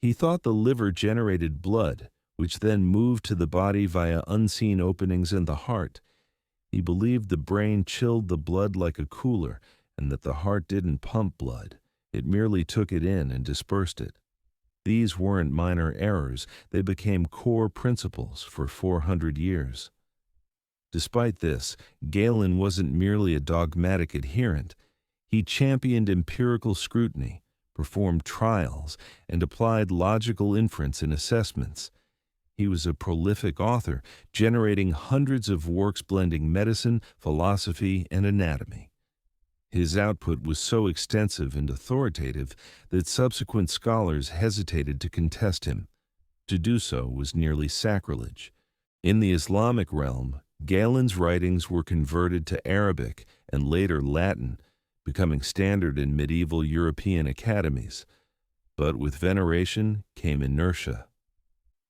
He thought the liver generated blood, which then moved to the body via unseen openings in the heart. He believed the brain chilled the blood like a cooler, and that the heart didn't pump blood. It merely took it in and dispersed it. These weren't minor errors, they became core principles for 400 years. Despite this, Galen wasn't merely a dogmatic adherent. He championed empirical scrutiny, performed trials, and applied logical inference in assessments. He was a prolific author, generating hundreds of works blending medicine, philosophy, and anatomy. His output was so extensive and authoritative that subsequent scholars hesitated to contest him. To do so was nearly sacrilege. In the Islamic realm, Galen's writings were converted to Arabic and later Latin, becoming standard in medieval European academies. But with veneration came inertia.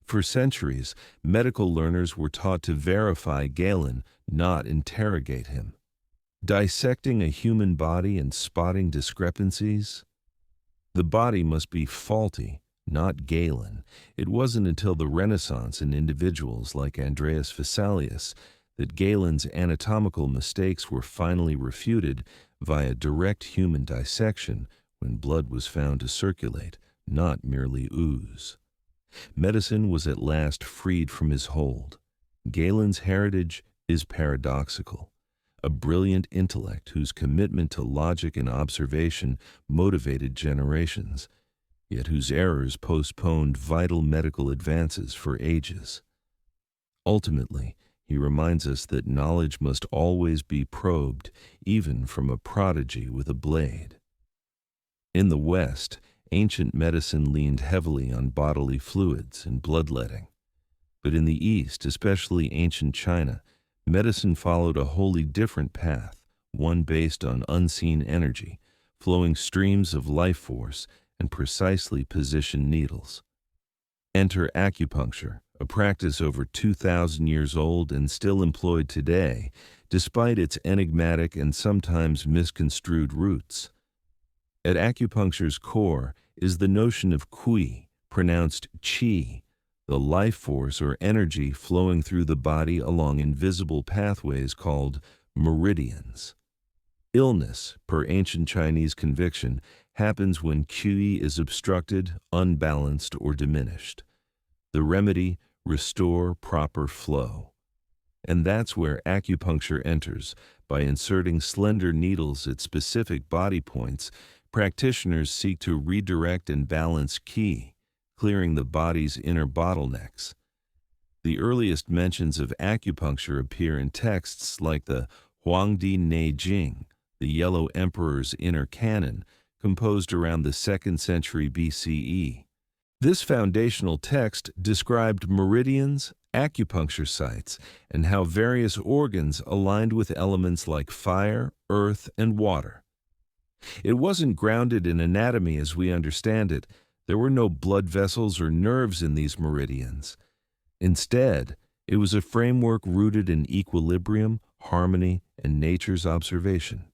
For centuries, medical learners were taught to verify Galen, not interrogate him. Dissecting a human body and spotting discrepancies? The body must be faulty, not Galen. It wasn't until the Renaissance and individuals like Andreas Vesalius that Galen's anatomical mistakes were finally refuted via direct human dissection when blood was found to circulate, not merely ooze. Medicine was at last freed from his hold. Galen's heritage is paradoxical. A brilliant intellect whose commitment to logic and observation motivated generations, yet whose errors postponed vital medical advances for ages. Ultimately, he reminds us that knowledge must always be probed, even from a prodigy with a blade. In the West, ancient medicine leaned heavily on bodily fluids and bloodletting. But in the East, especially ancient China, medicine followed a wholly different path, one based on unseen energy, flowing streams of life force and precisely positioned needles. Enter acupuncture, a practice over 2,000 years old and still employed today, despite its enigmatic and sometimes misconstrued roots. At acupuncture's core is the notion of qi, pronounced qi, the life force or energy flowing through the body along invisible pathways called meridians. Illness, per ancient Chinese conviction, happens when qi is obstructed, unbalanced, or diminished. The remedy, restore proper flow. And that's where acupuncture enters. By inserting slender needles at specific body points, practitioners seek to redirect and balance qi, clearing the body's inner bottlenecks. The earliest mentions of acupuncture appear in texts like the Huangdi Ne Jing, the Yellow Emperor's Inner Canon, composed around the 2nd century BCE. This foundational text described meridians, acupuncture sites, and how various organs aligned with elements like fire, earth, and water. It wasn't grounded in anatomy as we understand it. There were no blood vessels or nerves in these meridians. Instead, it was a framework rooted in equilibrium, harmony, and nature's observation.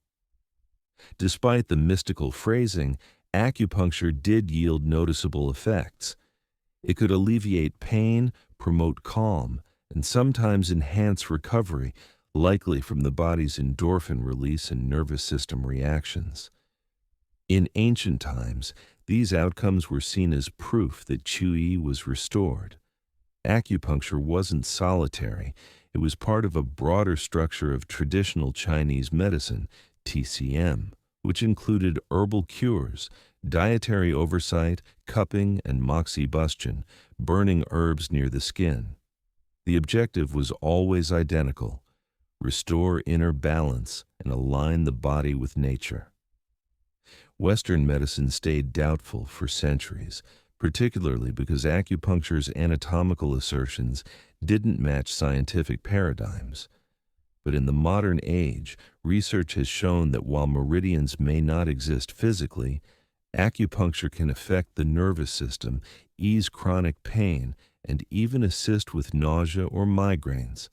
Despite the mystical phrasing, acupuncture did yield noticeable effects. It could alleviate pain, promote calm, and sometimes enhance recovery, likely from the body's endorphin release and nervous system reactions. In ancient times, these outcomes were seen as proof that qi was restored. Acupuncture wasn't solitary, it was part of a broader structure of traditional Chinese medicine, TCM, which included herbal cures, dietary oversight, cupping, and moxibustion, burning herbs near the skin. The objective was always identical: restore inner balance and align the body with nature. Western medicine stayed doubtful for centuries, particularly because acupuncture's anatomical assertions didn't match scientific paradigms. But in the modern age, research has shown that while meridians may not exist physically, acupuncture can affect the nervous system, ease chronic pain, and even assist with nausea or migraines.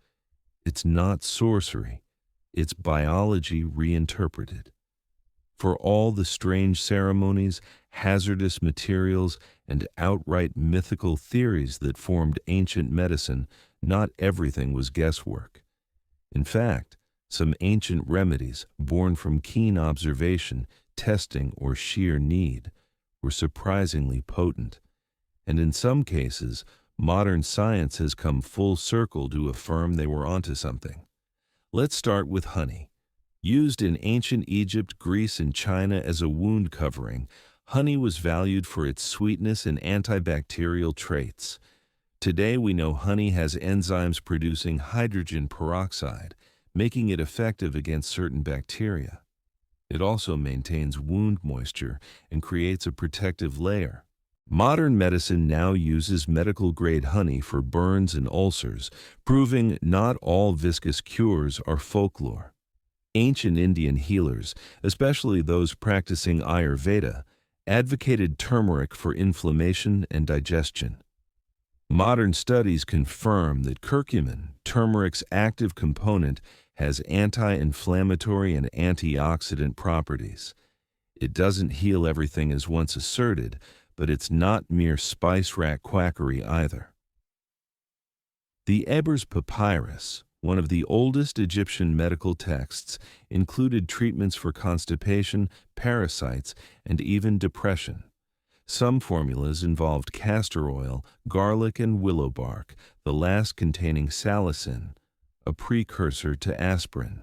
It's not sorcery, it's biology reinterpreted. For all the strange ceremonies, hazardous materials, and outright mythical theories that formed ancient medicine, not everything was guesswork. In fact, some ancient remedies, born from keen observation, testing, or sheer need, were surprisingly potent. And in some cases, modern science has come full circle to affirm they were onto something. Let's start with honey. Used in ancient Egypt, Greece, and China as a wound covering, honey was valued for its sweetness and antibacterial traits. Today we know honey has enzymes producing hydrogen peroxide, making it effective against certain bacteria. It also maintains wound moisture and creates a protective layer. Modern medicine now uses medical-grade honey for burns and ulcers, proving not all viscous cures are folklore. Ancient Indian healers, especially those practicing Ayurveda, advocated turmeric for inflammation and digestion. Modern studies confirm that curcumin, turmeric's active component, has anti-inflammatory and antioxidant properties. It doesn't heal everything as once asserted, but it's not mere spice rack quackery either. The Ebers Papyrus, one of the oldest Egyptian medical texts, included treatments for constipation, parasites, and even depression. Some formulas involved castor oil, garlic, and willow bark, the last containing salicin, a precursor to aspirin.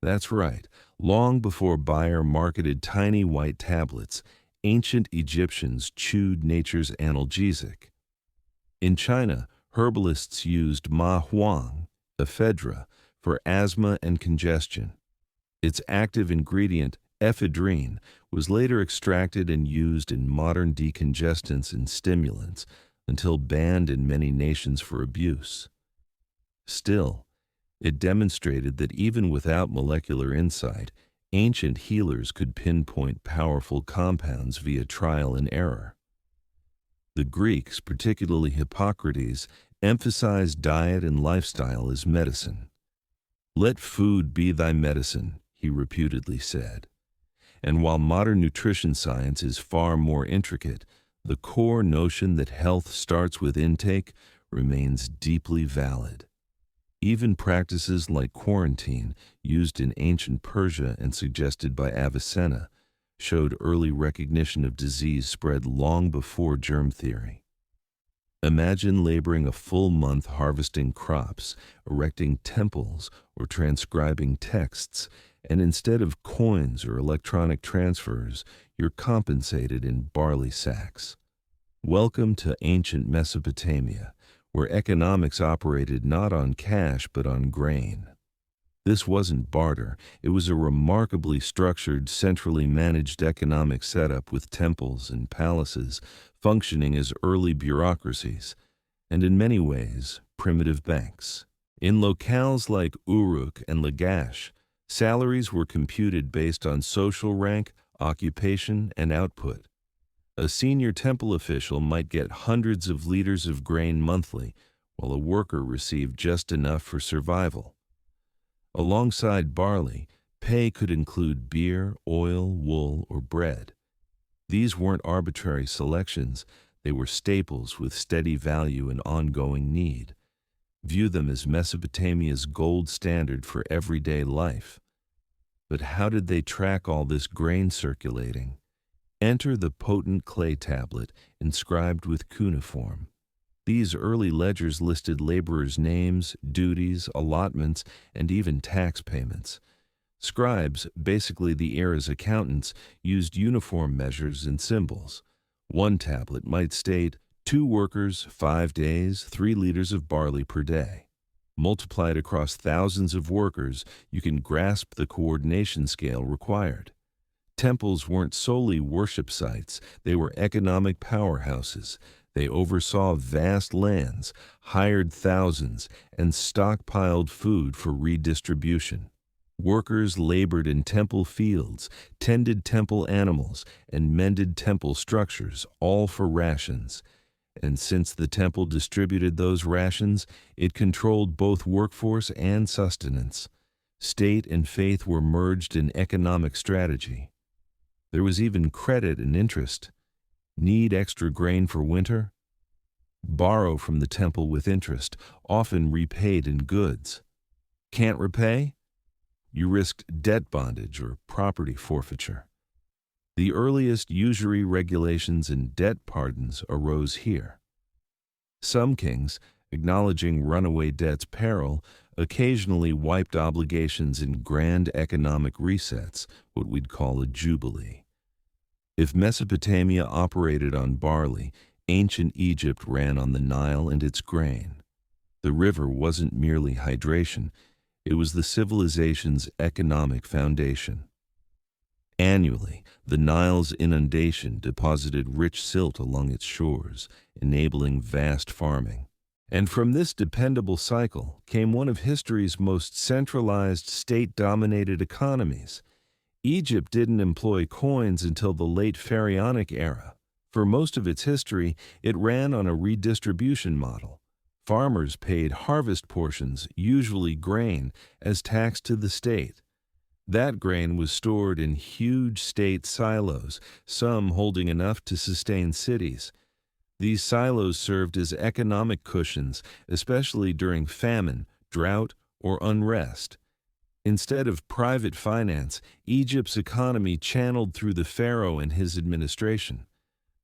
That's right, long before Bayer marketed tiny white tablets, ancient Egyptians chewed nature's analgesic. In China, herbalists used ma huang, ephedra, for asthma and congestion. Its active ingredient, ephedrine, was later extracted and used in modern decongestants and stimulants, until banned in many nations for abuse. Still, it demonstrated that even without molecular insight, ancient healers could pinpoint powerful compounds via trial and error. The Greeks, particularly Hippocrates, emphasized diet and lifestyle as medicine. "Let food be thy medicine," he reputedly said. And while modern nutrition science is far more intricate, the core notion that health starts with intake remains deeply valid. Even practices like quarantine, used in ancient Persia and suggested by Avicenna, showed early recognition of disease spread long before germ theory. Imagine laboring a full month harvesting crops, erecting temples, or transcribing texts, and instead of coins or electronic transfers, you're compensated in barley sacks. Welcome to ancient Mesopotamia, where economics operated not on cash but on grain. This wasn't barter, it was a remarkably structured, centrally managed economic setup with temples and palaces functioning as early bureaucracies, and in many ways, primitive banks. In locales like Uruk and Lagash, salaries were computed based on social rank, occupation, and output. A senior temple official might get hundreds of liters of grain monthly, while a worker received just enough for survival. Alongside barley, pay could include beer, oil, wool, or bread. These weren't arbitrary selections, they were staples with steady value and ongoing need. view them as Mesopotamia's gold standard for everyday life. But how did they track all this grain circulating? Enter the potent clay tablet inscribed with cuneiform. These early ledgers listed laborers' names, duties, allotments, and even tax payments. Scribes, basically the era's accountants, used uniform measures and symbols. One tablet might state, 2 workers, 5 days, 3 liters of barley per day. Multiplied across thousands of workers, you can grasp the coordination scale required. Temples weren't solely worship sites, they were economic powerhouses. They oversaw vast lands, hired thousands, and stockpiled food for redistribution. Workers labored in temple fields, tended temple animals, and mended temple structures, all for rations. And since the temple distributed those rations, it controlled both workforce and sustenance. State and faith were merged in economic strategy. There was even credit and interest. Need extra grain for winter? Borrow from the temple with interest, often repaid in goods. Can't repay? You risked debt bondage or property forfeiture. The earliest usury regulations and debt pardons arose here. Some kings, acknowledging runaway debt's peril, occasionally wiped obligations in grand economic resets, what we'd call a jubilee. If Mesopotamia operated on barley, ancient Egypt ran on the Nile and its grain. The river wasn't merely hydration, it was the civilization's economic foundation. Annually, the Nile's inundation deposited rich silt along its shores, enabling vast farming. And from this dependable cycle came one of history's most centralized state-dominated economies. Egypt didn't employ coins until the late Pharaonic era. For most of its history, it ran on a redistribution model. Farmers paid harvest portions, usually grain, as tax to the state. That grain was stored in huge state silos, some holding enough to sustain cities. These silos served as economic cushions, especially during famine, drought, or unrest. Instead of private finance, Egypt's economy channeled through the pharaoh and his administration.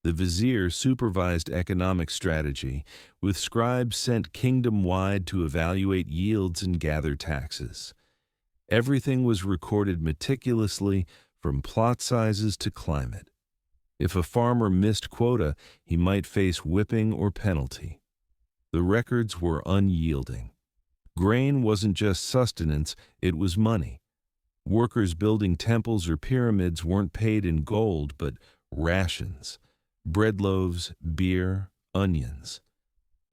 The vizier supervised economic strategy, with scribes sent kingdom-wide to evaluate yields and gather taxes. Everything was recorded meticulously, from plot sizes to climate. If a farmer missed quota, he might face whipping or penalty. The records were unyielding. Grain wasn't just sustenance, it was money. Workers building temples or pyramids weren't paid in gold, but rations. Bread loaves, beer, onions.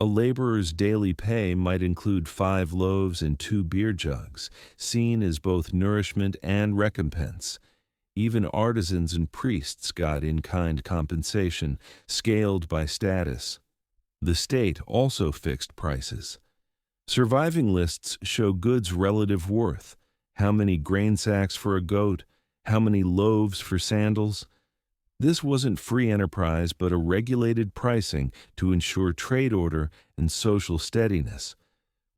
A laborer's daily pay might include 5 loaves and 2 beer jugs, seen as both nourishment and recompense. Even artisans and priests got in-kind compensation, scaled by status. The state also fixed prices. Surviving lists show goods' relative worth. How many grain sacks for a goat? How many loaves for sandals? This wasn't free enterprise, but a regulated pricing to ensure trade order and social steadiness.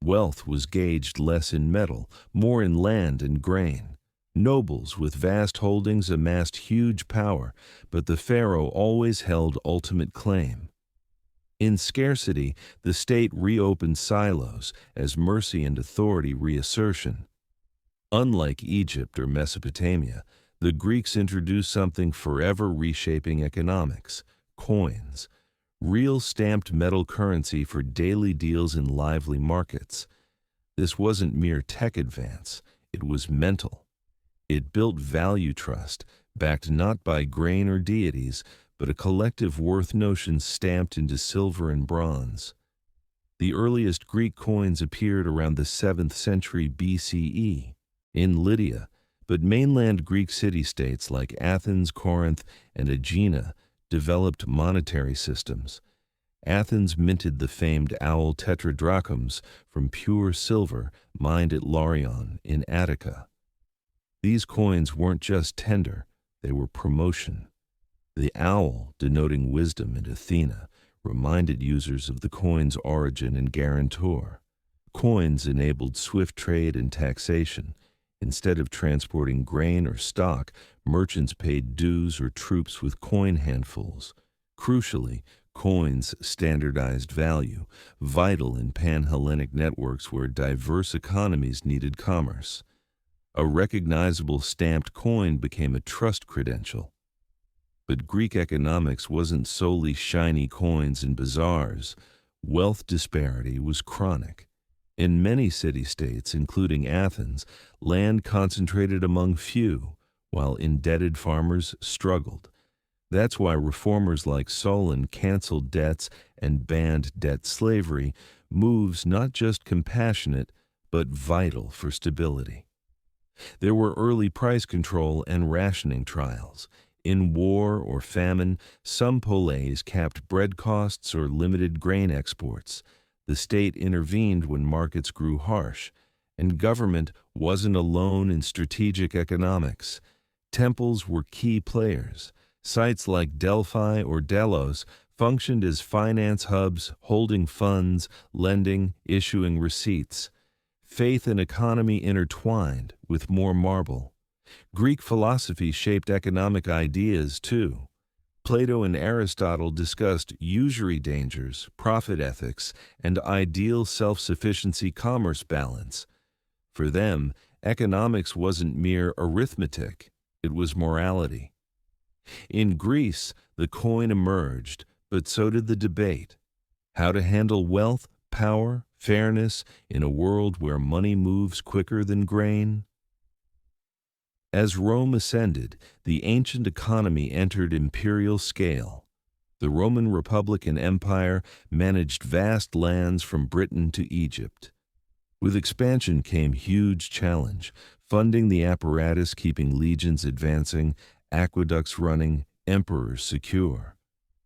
Wealth was gauged less in metal, more in land and grain. Nobles with vast holdings amassed huge power, but the pharaoh always held ultimate claim. In scarcity, the state reopened silos as mercy and authority reassertion. Unlike Egypt or Mesopotamia, the Greeks introduced something forever reshaping economics: coins, real stamped metal currency for daily deals in lively markets. This wasn't mere tech advance, it was mental. It built value trust, backed not by grain or deities, but a collective worth notion stamped into silver and bronze. The earliest Greek coins appeared around the 7th century BCE in Lydia, but mainland Greek city-states like Athens, Corinth, and Aegina developed monetary systems. Athens minted the famed owl tetradrachms from pure silver mined at Laurion in Attica. These coins weren't just tender, they were promotion. The owl, denoting wisdom in Athena, reminded users of the coin's origin and guarantor. Coins enabled swift trade and taxation. Instead of transporting grain or stock, merchants paid dues or troops with coin handfuls. Crucially, coins standardized value, vital in pan-Hellenic networks where diverse economies needed commerce. A recognizable stamped coin became a trust credential. But Greek economics wasn't solely shiny coins and bazaars. Wealth disparity was chronic. In many city-states, including Athens, land concentrated among few, while indebted farmers struggled. That's why reformers like Solon canceled debts and banned debt slavery, moves not just compassionate, but vital for stability. There were early price control and rationing trials. In war or famine, some poleis capped bread costs or limited grain exports. The state intervened when markets grew harsh, and government wasn't alone in strategic economics. Temples were key players. Sites like Delphi or Delos functioned as finance hubs, holding funds, lending, issuing receipts. Faith and economy intertwined with more marble. Greek philosophy shaped economic ideas, too. Plato and Aristotle discussed usury dangers, profit ethics, and ideal self-sufficiency commerce balance. For them, economics wasn't mere arithmetic, it was morality. In Greece, the coin emerged, but so did the debate. How to handle wealth, power, fairness in a world where money moves quicker than grain? As Rome ascended, the ancient economy entered imperial scale. The Roman Republic and Empire managed vast lands from Britain to Egypt. With expansion came huge challenge, funding the apparatus keeping legions advancing, aqueducts running, emperors secure.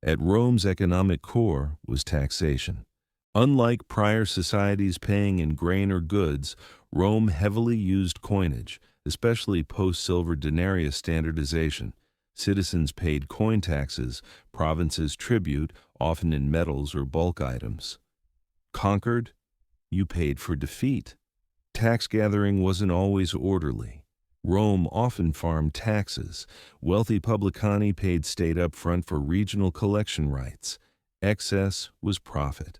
At Rome's economic core was taxation. Unlike prior societies paying in grain or goods, Rome heavily used coinage, especially post-silver denarius standardization. Citizens paid coin taxes, provinces tribute, often in metals or bulk items. Conquered? You paid for defeat. Tax gathering wasn't always orderly. Rome often farmed taxes. Wealthy publicani paid state up front for regional collection rights. Excess was profit.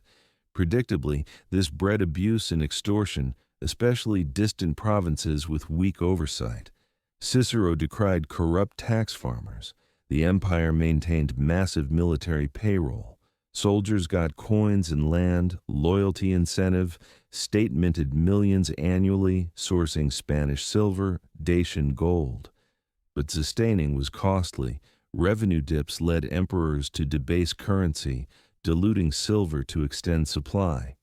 Predictably, this bred abuse and extortion, especially distant provinces with weak oversight. Cicero decried corrupt tax farmers. The empire maintained massive military payroll. Soldiers got coins and land, loyalty incentive. State minted millions annually, sourcing Spanish silver, Dacian gold. But sustaining was costly. Revenue dips led emperors to debase currency, diluting silver to extend supply.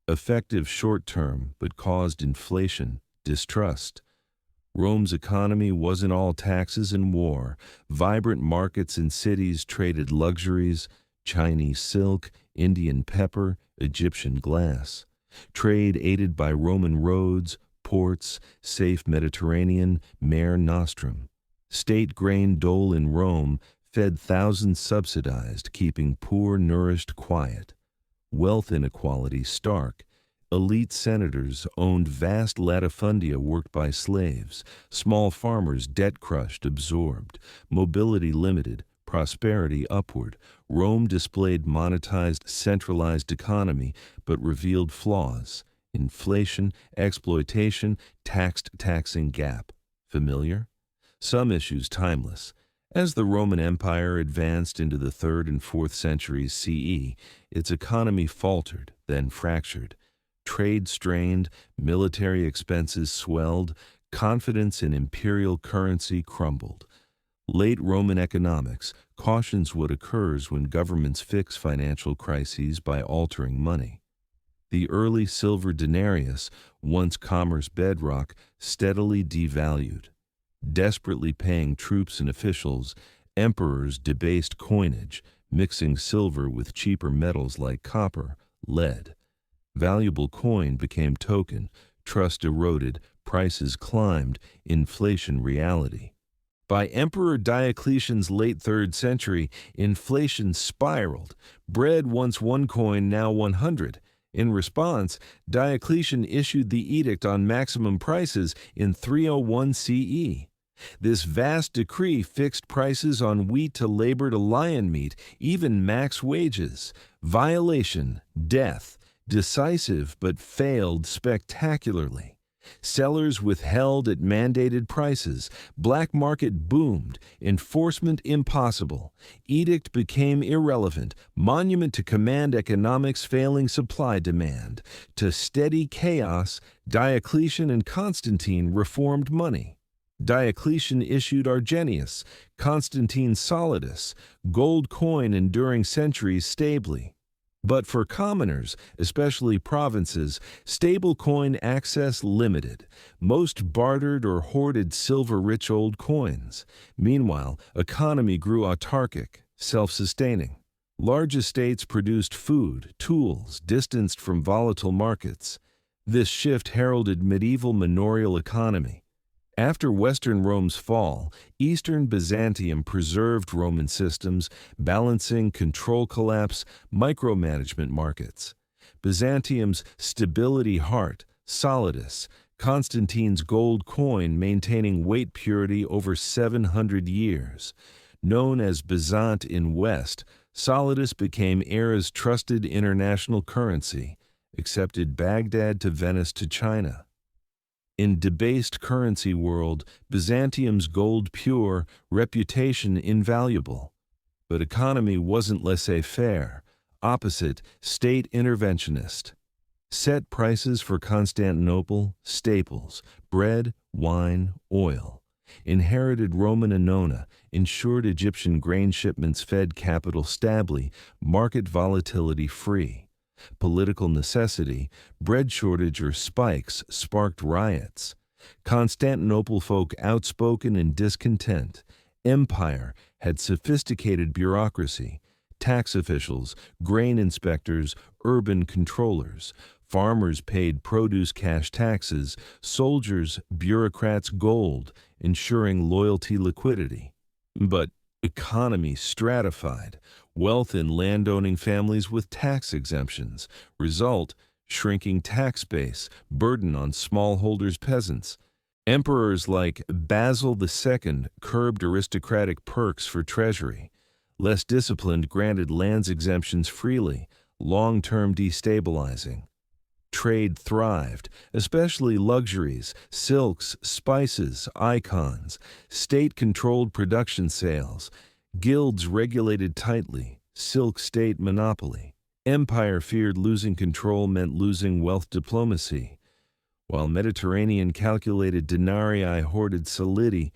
Effective short-term, but caused inflation, distrust. Rome's economy wasn't all taxes and war. Vibrant markets in cities traded luxuries, Chinese silk, Indian pepper, Egyptian glass. Trade aided by Roman roads, ports, safe Mediterranean, Mare Nostrum. State grain dole in Rome fed thousands subsidized, keeping poor nourished quiet. Wealth inequality stark. Elite senators owned vast latifundia worked by slaves. Small farmers debt-crushed, absorbed. Mobility limited, prosperity upward. Rome displayed monetized, centralized economy, but revealed flaws. Inflation, exploitation, taxing gap. Familiar? Some issues timeless. As the Roman Empire advanced into the 3rd and 4th centuries CE, its economy faltered, then fractured. Trade strained, military expenses swelled, confidence in imperial currency crumbled. Late Roman economics cautions what occurs when governments fix financial crises by altering money. The early silver denarius, once commerce bedrock, steadily devalued. Desperately paying troops and officials, emperors debased coinage, mixing silver with cheaper metals like copper, lead. Valuable coin became token, trust eroded, prices climbed, inflation reality. By Emperor Diocletian's late 3rd century, inflation spiraled. Bread once 1 coin, now 100. In response, Diocletian issued the Edict on Maximum Prices in 301 CE. This vast decree fixed prices on wheat to labor to lion meat, even max wages. Violation, death, decisive but failed spectacularly. Sellers withheld at mandated prices. Black market boomed. Enforcement impossible. Edict became irrelevant. Monument to command economics failing supply demand. To steady chaos, Diocletian and Constantine reformed money. Diocletian issued Argenius, Constantine Solidus, gold coin enduring centuries stably. But for commoners, especially provinces, stable coin access limited. Most bartered or hoarded silver-rich old coins. Meanwhile, economy grew autarkic, self-sustaining. Large estates produced food, tools, distanced from volatile markets. This shift heralded medieval manorial economy. After Western Rome's fall, Eastern Byzantium preserved Roman systems, balancing control collapse, micromanagement markets. Byzantium's stability heart, solidus, Constantine's gold coin maintaining weight purity over 700 years. Known as Byzant in West, solidus became era's trusted international currency, accepted Baghdad to Venice to China. In debased currency world, Byzantium's gold pure, reputation invaluable. But economy wasn't laissez-faire, opposite, state interventionist. Set prices for Constantinople, staples, bread, wine, oil. Inherited Roman annona, ensured Egyptian grain shipments fed capital stably, market volatility free. Political necessity, bread shortage or spikes sparked riots. Constantinople folk outspoken and discontent. Empire had sophisticated bureaucracy, tax officials, grain inspectors, urban controllers. Farmers paid produce cash taxes, soldiers, bureaucrats gold, ensuring loyalty liquidity. But economy stratified. Wealth in landowning families with tax exemptions. Result, shrinking tax base, burden on smallholders peasants. Emperors like Basil II curbed aristocratic perks for treasury. Less disciplined granted lands exemptions freely, long-term destabilizing. Trade thrived, especially luxuries, silks, spices, icons. State-controlled production sales. Guilds regulated tightly, silk state monopoly. Empire feared losing control meant losing wealth diplomacy. While Mediterranean calculated denarii hoarded solidi,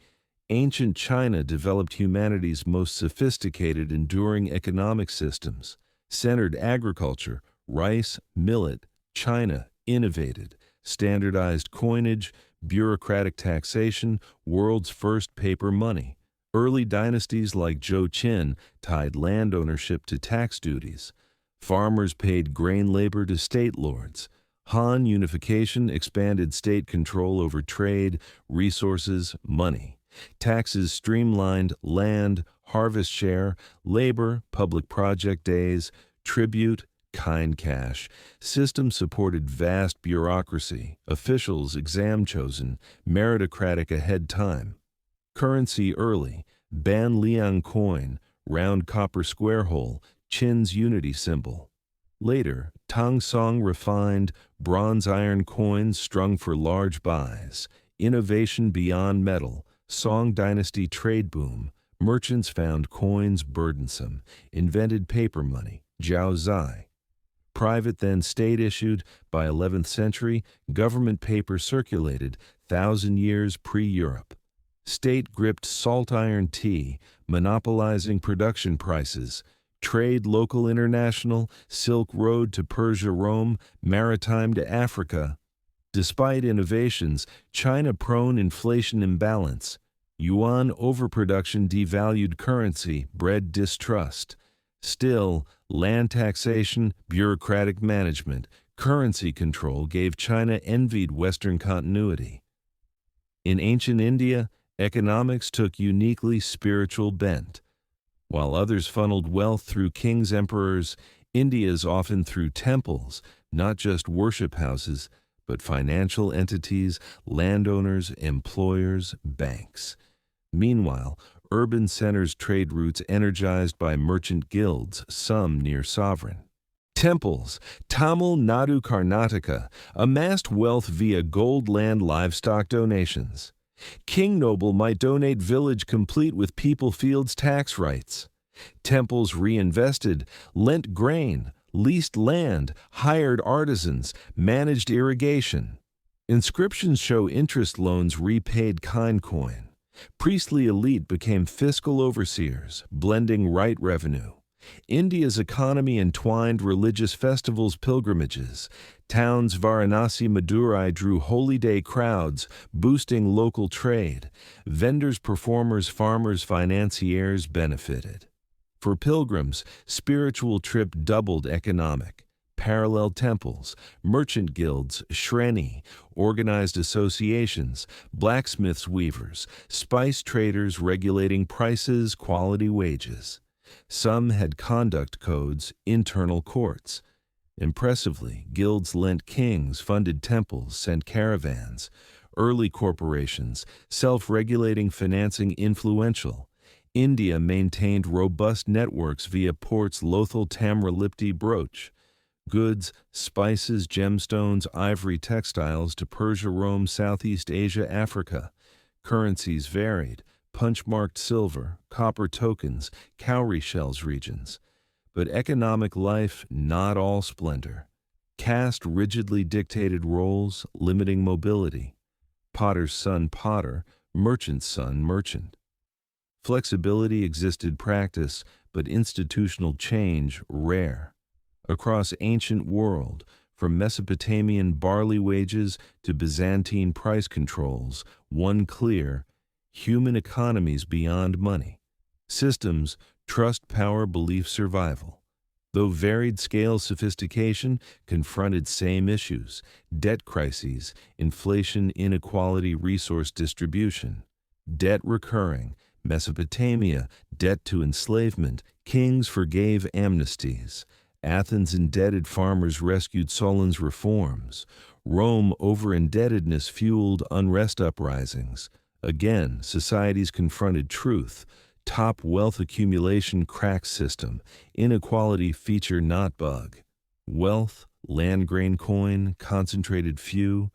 ancient China developed humanity's most sophisticated enduring economic systems. Centered agriculture, rice, millet. China innovated, standardized coinage, bureaucratic taxation, world's first paper money. Early dynasties like Zhou Qin tied land ownership to tax duties. Farmers paid grain labor to state lords. Han unification expanded state control over trade, resources, money. Taxes streamlined land, harvest share, labor, public project days, tribute, kind cash. System supported vast bureaucracy, officials exam chosen, meritocratic ahead time. Currency early, Ban Liang coin, round copper square hole, Qin's unity symbol. Later, Tang Song refined, bronze iron coins strung for large buys. Innovation beyond metal, Song dynasty trade boom. Merchants found coins burdensome, invented paper money, Jiao Zai. Private then state-issued, by 11th century, government paper circulated, 1,000 years pre-Europe. State gripped salt iron tea, monopolizing production prices. Trade local international, Silk Road to Persia Rome, maritime to Africa. Despite innovations, China prone inflation imbalance. Yuan overproduction devalued currency, bred distrust. Still, land taxation, bureaucratic management, currency control gave China envied Western continuity. In ancient India, economics took uniquely spiritual bent. While others funneled wealth through kings, emperors, India's often through temples, not just worship houses, but financial entities, landowners, employers, banks. Meanwhile, urban centers trade routes energized by merchant guilds, some near sovereign. Temples, Tamil Nadu Karnataka, amassed wealth via gold land livestock donations. King Noble might donate village complete with people fields tax rights. Temples reinvested, lent grain, leased land, hired artisans, managed irrigation. Inscriptions show interest loans repaid kind coin. Priestly elite became fiscal overseers, blending right revenue. India's economy entwined religious festivals, pilgrimages. Towns Varanasi, Madurai drew holy day crowds, boosting local trade. Vendors, performers, farmers, financiers benefited. For pilgrims, spiritual trip doubled economic. Parallel temples, merchant guilds, shreni, organized associations, blacksmiths, weavers, spice traders regulating prices, quality, wages. Some had conduct codes, internal courts. Impressively, guilds lent kings, funded temples, sent caravans. Early corporations, self-regulating financing influential. India maintained robust networks via ports Lothal Tamralipti brooch. Goods, spices, gemstones, ivory, textiles to Persia, Rome, Southeast Asia, Africa. Currencies varied. Punch-marked silver, copper tokens, cowrie shells regions. But economic life, not all splendor. Caste rigidly dictated roles, limiting mobility. Potter's son potter, merchant's son merchant. Flexibility existed practice, but institutional change rare. Across ancient world, from Mesopotamian barley wages to Byzantine price controls, one clear: human economies beyond money. Systems, trust, power, belief, survival. Though varied scale sophistication confronted same issues: debt crises, inflation, inequality, resource distribution. Debt recurring, Mesopotamia, debt to enslavement, kings forgave amnesties. Athens' indebted farmers rescued Solon's reforms. Rome over-indebtedness fueled unrest uprisings. Again, societies confronted truth. Top wealth accumulation crack system. Inequality feature not bug. Wealth, land grain coin, concentrated few.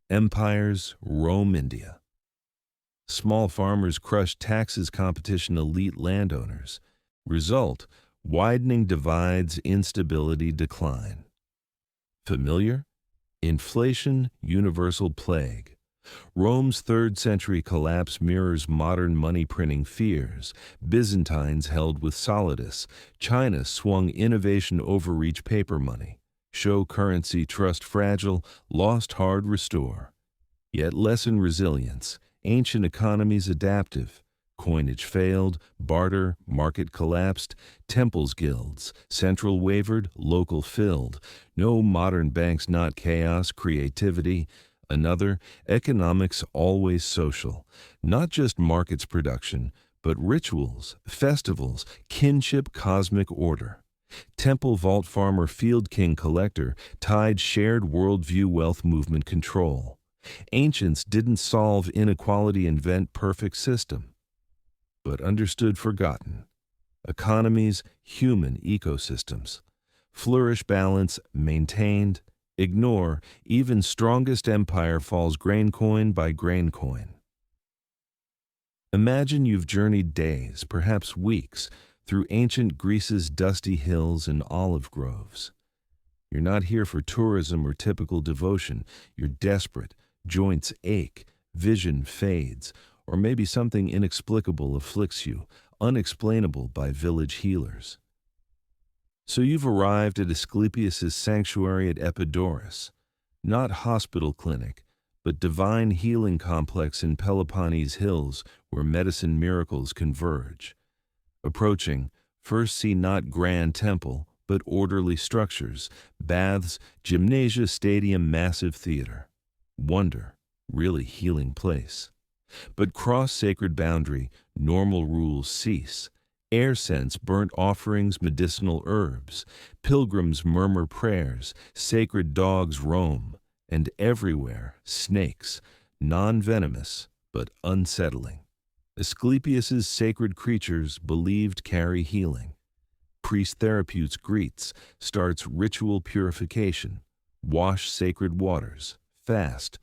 Empires, Rome, India. Small farmers crushed taxes competition elite landowners. Result, widening divides, instability, decline. Familiar? Inflation, universal plague. Rome's 3rd century collapse mirrors modern money-printing fears. Byzantines held with solidus. China swung innovation overreach paper money. Show currency trust fragile, lost hard restore. Yet lesson resilience. Ancient economies adaptive. Coinage failed, barter, market collapsed, temples guilds, central wavered, local filled. No modern banks, not chaos, creativity. Another, economics always social, not just markets production, but rituals, festivals, kinship, cosmic order. Temple vault farmer field king collector tied shared worldview wealth movement control. Ancients didn't solve inequality, invent perfect system, but understood forgotten. Economies, human ecosystems. Flourish, balance, maintained. Ignore, even strongest empire falls grain coin by grain coin. Imagine you've journeyed days, perhaps weeks, through ancient Greece's dusty hills and olive groves. You're not here for tourism or typical devotion. You're desperate, joints ache, vision fades, or maybe something inexplicable afflicts you, unexplainable by village healers. So you've arrived at Asclepius' sanctuary at Epidaurus, not hospital clinic, but divine healing complex in Peloponnese hills where medicine miracles converge. Approaching, first see not grand temple, but orderly structures, baths, gymnasia, stadium, massive theater. Wonder, really healing place. But cross sacred boundary, normal rules cease. Air scents, burnt offerings, medicinal herbs. Pilgrims murmur prayers, sacred dogs roam, and everywhere snakes, non-venomous but unsettling. Asclepius's sacred creatures believed carry healing. Priest therapeutes greets, starts ritual purification, wash sacred waters, fast,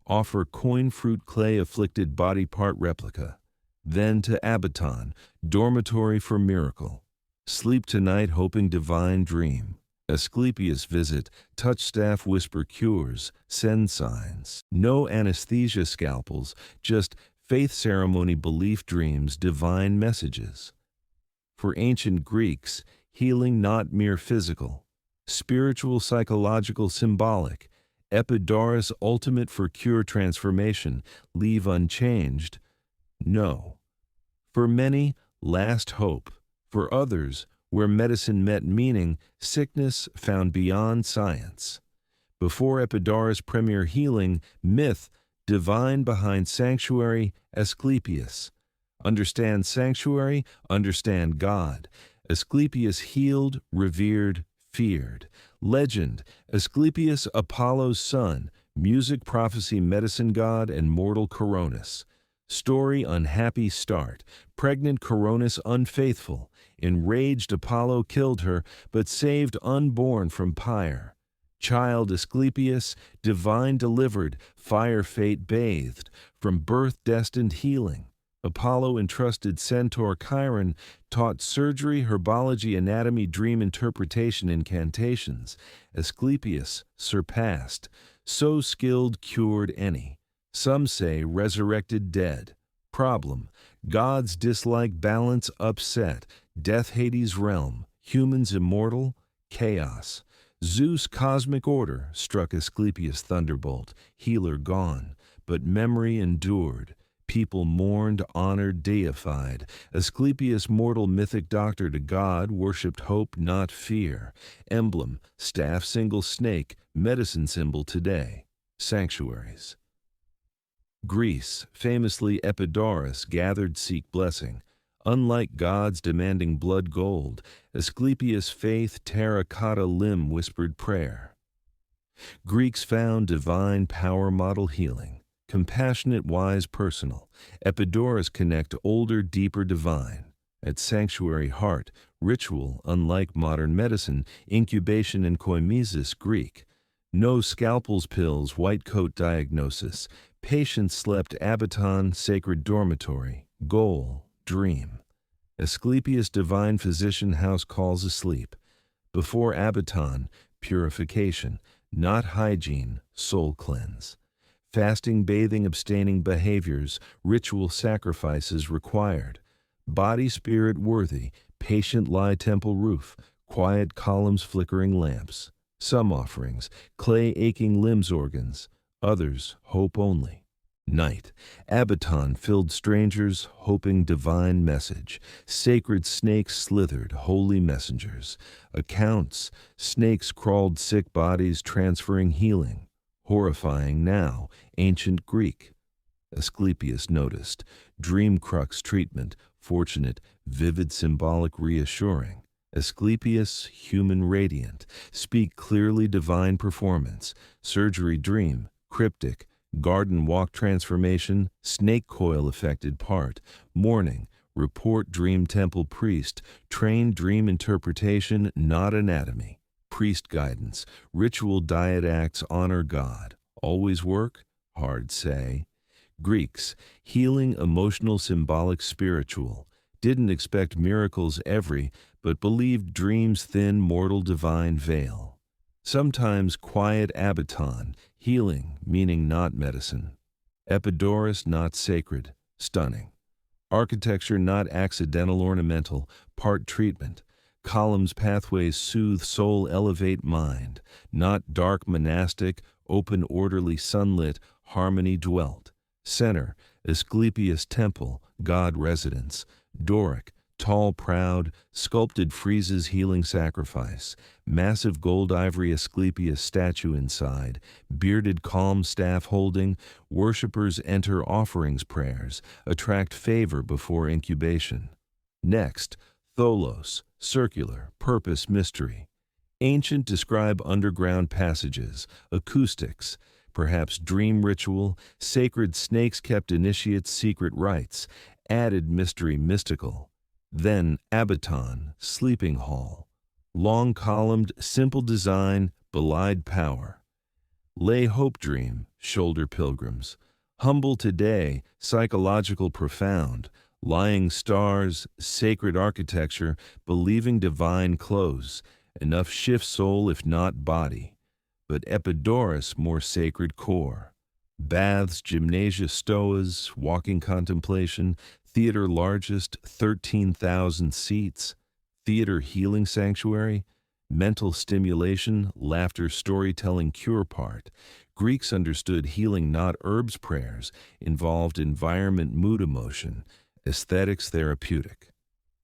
offer coin fruit clay afflicted body part replica, then to Abbaton, dormitory for miracle. Sleep tonight hoping divine dream. Asclepius visit, touch staff whisper cures, send signs. No anesthesia scalpels, just faith ceremony belief dreams divine messages. For ancient Greeks, healing not mere physical, spiritual, psychological, symbolic. Epidaurus ultimate for cure transformation, leave unchanged. No. For many, last hope. For others, where medicine met meaning, sickness found beyond science. Before Epidaurus' premier healing, myth, divine behind sanctuary, Asclepius. Understand sanctuary, understand God. Asclepius healed, revered, feared. Legend, Asclepius Apollo's son, music, prophecy, medicine god, and mortal Coronis. Story, unhappy start. Pregnant Coronis unfaithful. Enraged Apollo killed her, but saved unborn from pyre. Child Asclepius, divine delivered, fire fate bathed, from birth destined healing. Apollo entrusted centaur Chiron, taught surgery, herbology, anatomy, dream interpretation, incantations. Asclepius surpassed, so skilled cured any. Some say resurrected dead. Problem, gods dislike balance upset, death Hades realm, humans immortal, chaos. Zeus cosmic order struck Asclepius thunderbolt, healer gone, but memory endured. People mourned, honored, deified. Asclepius mortal mythic doctor to God, worshipped hope, not fear. Emblem, staff single snake, medicine symbol today. Sanctuaries. Greece, famously Epidaurus, gathered seek blessing. Unlike gods demanding blood gold, Asclepius faith terracotta limb whispered prayer. Greeks found divine power model healing. Compassionate, wise, personal. Epidaurus connect older, deeper, divine. At sanctuary heart, ritual, unlike modern medicine, incubation and koimesis, Greek. No scalpels, pills, white coat diagnosis. Patients slept Abbaton, sacred dormitory. Goal, dream. Asclepius divine physician house calls asleep. Before Abbaton, purification, not hygiene, soul cleanse. Fasting, bathing, abstaining behaviors, ritual sacrifices required. Body, spirit worthy, patient lie temple roof, quiet columns, flickering lamps. Some offerings, clay aching limbs organs, others hope only. Night, Abbaton filled strangers, hoping divine message. Sacred snakes slithered, holy messengers. Accounts, snakes crawled sick bodies, transferring healing. Horrifying now, ancient Greek. Asclepius noticed, dream crux treatment, fortunate, vivid, symbolic, reassuring. Asclepius, human radiant, speak clearly, divine performance. Surgery dream, cryptic, garden walk transformation, snake coil affected part. Morning, report dream temple priest, trained dream interpretation, not anatomy. Priest guidance, ritual diet acts honor God. Always work? Hard say. Greeks, healing emotional symbolic spiritual. Didn't expect miracles every, but believed dreams thin mortal divine veil. Sometimes quiet Abbaton, healing meaning not medicine. Epidaurus not sacred, stunning. Architecture not accidental ornamental, part treatment. Columns, pathways soothe soul, elevate mind. Not dark monastic, open orderly sunlit, harmony dwelt. Center, Asclepius temple, God residence. Doric, tall proud, sculpted friezes healing sacrifice. Massive gold ivory Asclepius statue inside. Bearded calm staff holding. Worshippers enter offerings prayers. Attract favor before incubation. Next, Tholos, circular, purpose, mystery. Ancient describe underground passages, acoustics, perhaps dream ritual, sacred snakes kept initiates secret rites, added mystery mystical. Then Abaton, sleeping hall. Long columned, simple design, belied power. Lay hope dream, shoulder pilgrims. Humble today, psychological profound. Lying stars, sacred architecture, believing divine clothes. Enough shift soul if not body. But Epidaurus more sacred core. Baths, gymnasia, stoas, walking contemplation, theater largest, 13,000 seats, theater healing sanctuary, mental stimulation, laughter, storytelling, cure part. Greeks understood healing not herbs prayers, involved environment, mood, emotion, aesthetics, therapeutic.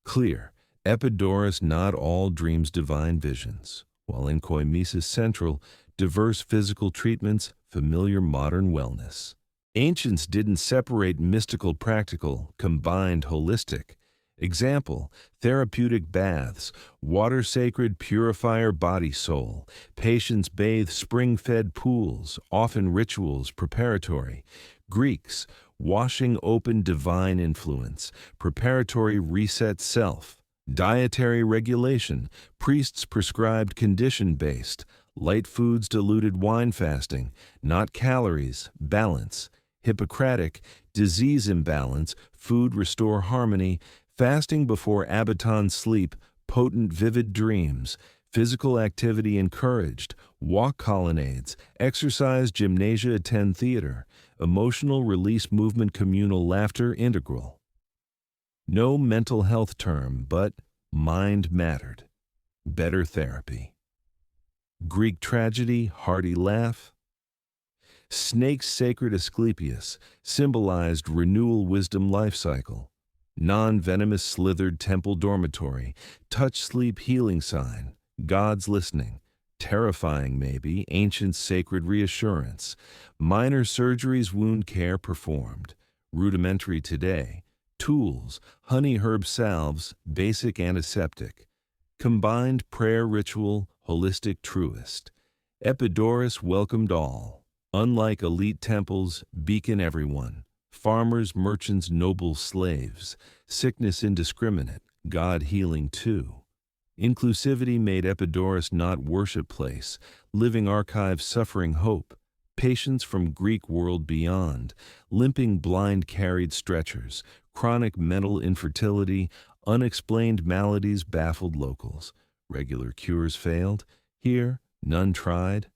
Clear, Epidaurus not all dreams divine visions, while in Koimesis central, diverse physical treatments, familiar modern wellness. Ancients didn't separate mystical practical, combined holistic. Example, therapeutic baths, water sacred purifier body soul, patients bathe spring-fed pools, often rituals preparatory. Greeks, washing open divine influence, preparatory reset self. Dietary regulation, priests prescribed condition-based, light foods diluted wine fasting, not calories, balance. Hippocratic, disease imbalance, food restore harmony, fasting before Abaton sleep, potent vivid dreams, physical activity encouraged, walk colonnades, exercise gymnasia attend theater, emotional release movement communal laughter integral. No mental health term, but mind mattered. Better therapy. Greek tragedy, hearty laugh. Snake's sacred Asclepius symbolized renewal wisdom life cycle. Non-venomous slithered temple dormitory, touch sleep healing sign, God's listening. Terrifying maybe, ancient sacred reassurance. Minor surgeries wound care performed. Rudimentary today. Tools, honey herb salves, basic antiseptic. Combined prayer ritual, holistic truest. Epidaurus welcomed all. Unlike elite temples, beacon everyone. Farmers, merchants, noble slaves. Sickness indiscriminate, God healing too. Inclusivity made Epidaurus not worship place, living archive suffering hope. Patients from Greek world beyond, limping blind carried stretchers, chronic mental infertility, unexplained maladies baffled locals. Regular cures failed. Here, none tried.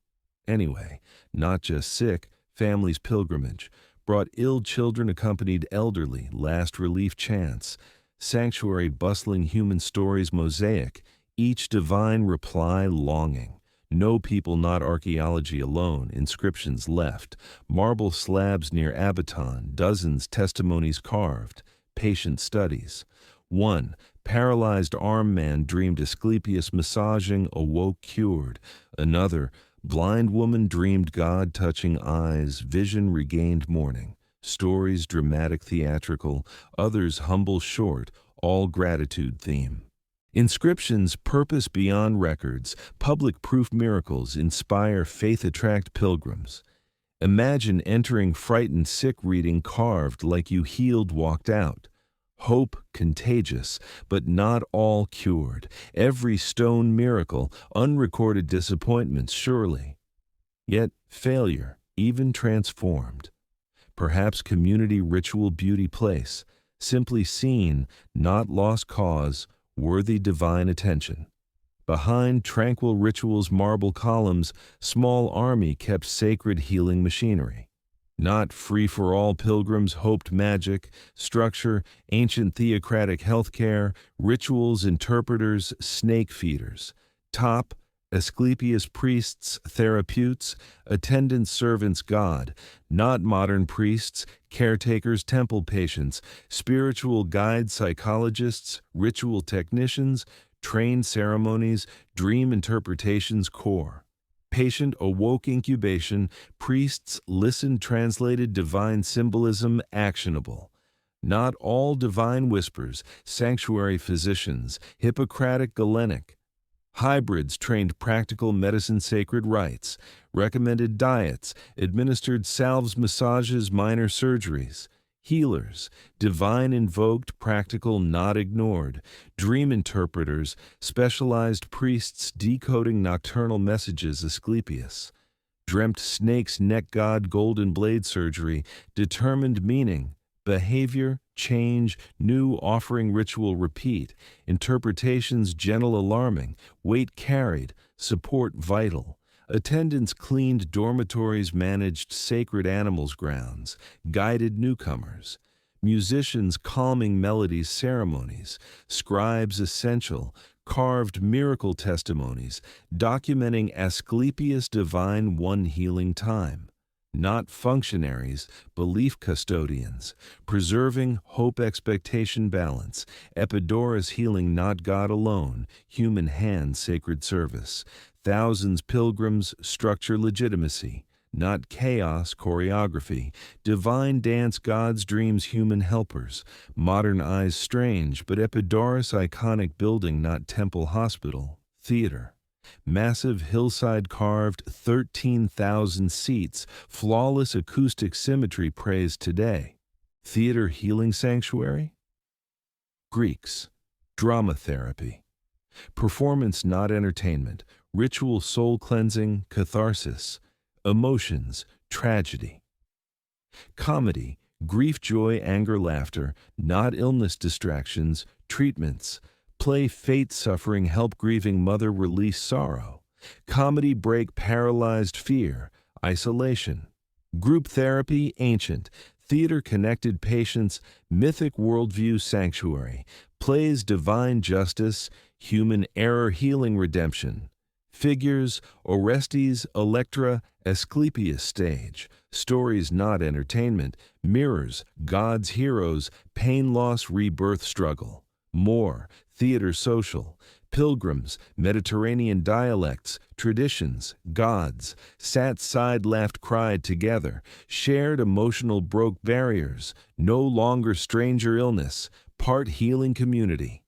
Anyway, not just sick, families pilgrimage, brought ill children accompanied elderly, last relief chance. Sanctuary bustling human stories mosaic, each divine reply longing. No people not archaeology alone, inscriptions left, marble slabs near Abaton, dozens testimonies carved, patient studies. One, paralyzed arm man dreamed Asclepius massaging, awoke cured. Another, blind woman dreamed God touching eyes, vision regained morning. Stories dramatic theatrical, others humble short, all gratitude theme. Inscriptions purpose beyond records, public proof miracles inspire faith attract pilgrims. Imagine entering frightened sick reading carved like you healed walked out. Hope contagious, but not all cured. Every stone miracle, unrecorded disappointments surely. Yet failure, even transformed. Perhaps community ritual beauty place, simply seen, not lost cause, worthy divine attention. Behind tranquil rituals marble columns, small army kept sacred healing machinery. Not free-for-all pilgrims hoped magic, structure, ancient theocratic healthcare, rituals, interpreters, snake feeders. Top, Asclepius priests, therapeutes, attendant servants God, not modern priests, caretakers, temple patients, spiritual guides, psychologists, ritual technicians, trained ceremonies, dream interpretations core. Patient awoke incubation, priests listened translated divine symbolism actionable. Not all divine whispers, sanctuary physicians, Hippocratic Galenic. Hybrids trained practical medicine sacred rites, recommended diets, administered salves, massages, minor surgeries. Healers, divine invoked, practical, not ignored. Dream interpreters, specialized priests decoding nocturnal messages, Asclepius. Dreamt snake's neck god, golden blade surgery, determined meaning, behavior, change, new offering ritual repeat, interpretations gentle alarming, weight carried, support vital. Attendants cleaned dormitories, managed sacred animals grounds, guided newcomers. Musicians calming melodies, ceremonies. Scribes essential, carved miracle testimonies, documenting Asclepius divine one healing time. Not functionaries, belief custodians, preserving hope expectation balance, Epidaurus healing not God alone, human hand sacred service, thousands pilgrims structure legitimacy, not chaos choreography, divine dance God's dreams human helpers, modern eyes strange but Epidaurus iconic building not temple hospital, theater. Massive hillside carved 13,000 seats, flawless acoustic symmetry praised today. Theater healing sanctuary? Greeks, drama therapy. Performance not entertainment, ritual soul cleansing, catharsis. Emotions, tragedy. Comedy, grief, joy, anger, laughter, not illness distractions, treatments. Play fate suffering help grieving mother release sorrow. Comedy break paralyzed fear, isolation. Group therapy ancient. Theater connected patients, mythic worldview sanctuary. Plays divine justice, human error healing redemption. Figures, Orestes, Electra, Asclepius stage. Stories not entertainment. Mirrors, God's heroes, pain loss rebirth struggle. More, theater social, pilgrims, Mediterranean dialects, traditions, gods, sat side laughed cried together, shared emotional broke barriers, no longer stranger illness, part healing community.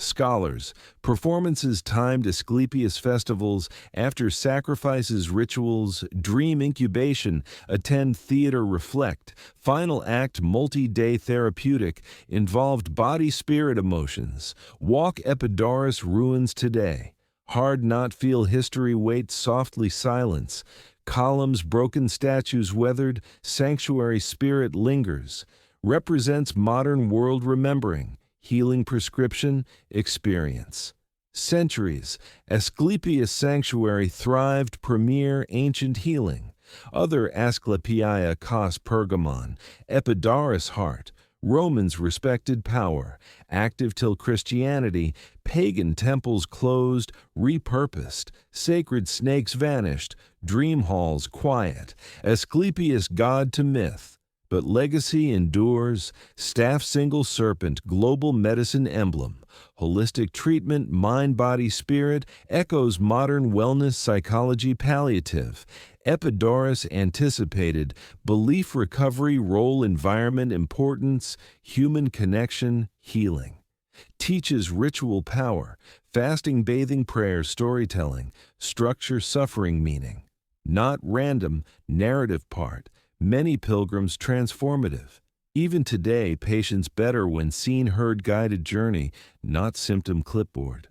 Scholars, performances timed Asclepius festivals, after sacrifices rituals, dream incubation, attend theater reflect, final act multi-day therapeutic, involved body-spirit emotions, walk Epidaurus ruins today, hard not feel history wait softly silence, columns broken statues weathered, sanctuary spirit lingers, represents modern world remembering, healing prescription, experience. Centuries, Asclepius sanctuary thrived premier ancient healing. Other Asclepia cos Pergamon, Epidaurus heart, Romans respected power, active till Christianity, pagan temples closed, repurposed, sacred snakes vanished, dream halls quiet, Asclepius god to myth. But legacy endures, staff single serpent, global medicine emblem, holistic treatment, mind, body, spirit, echoes modern wellness, psychology, palliative, Epidaurus anticipated, belief recovery, role, environment, importance, human connection, healing. Teaches ritual power, fasting, bathing, prayer, storytelling, structure, suffering, meaning. Not random, narrative part. Many pilgrims transformative. Even today, patients better when seen, heard, guided journey, not symptom clipboard.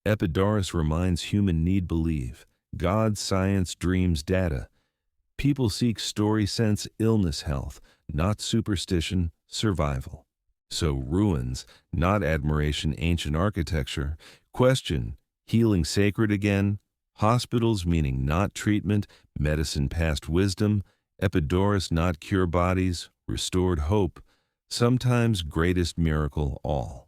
Epidaurus reminds human need believe. God, science, dreams, data. People seek story, sense, illness, health, not superstition, survival. So ruins, not admiration, ancient architecture. Question, healing sacred again. Hospitals meaning not treatment, medicine past wisdom. Epidaurus not cure bodies, restored hope, sometimes greatest miracle all.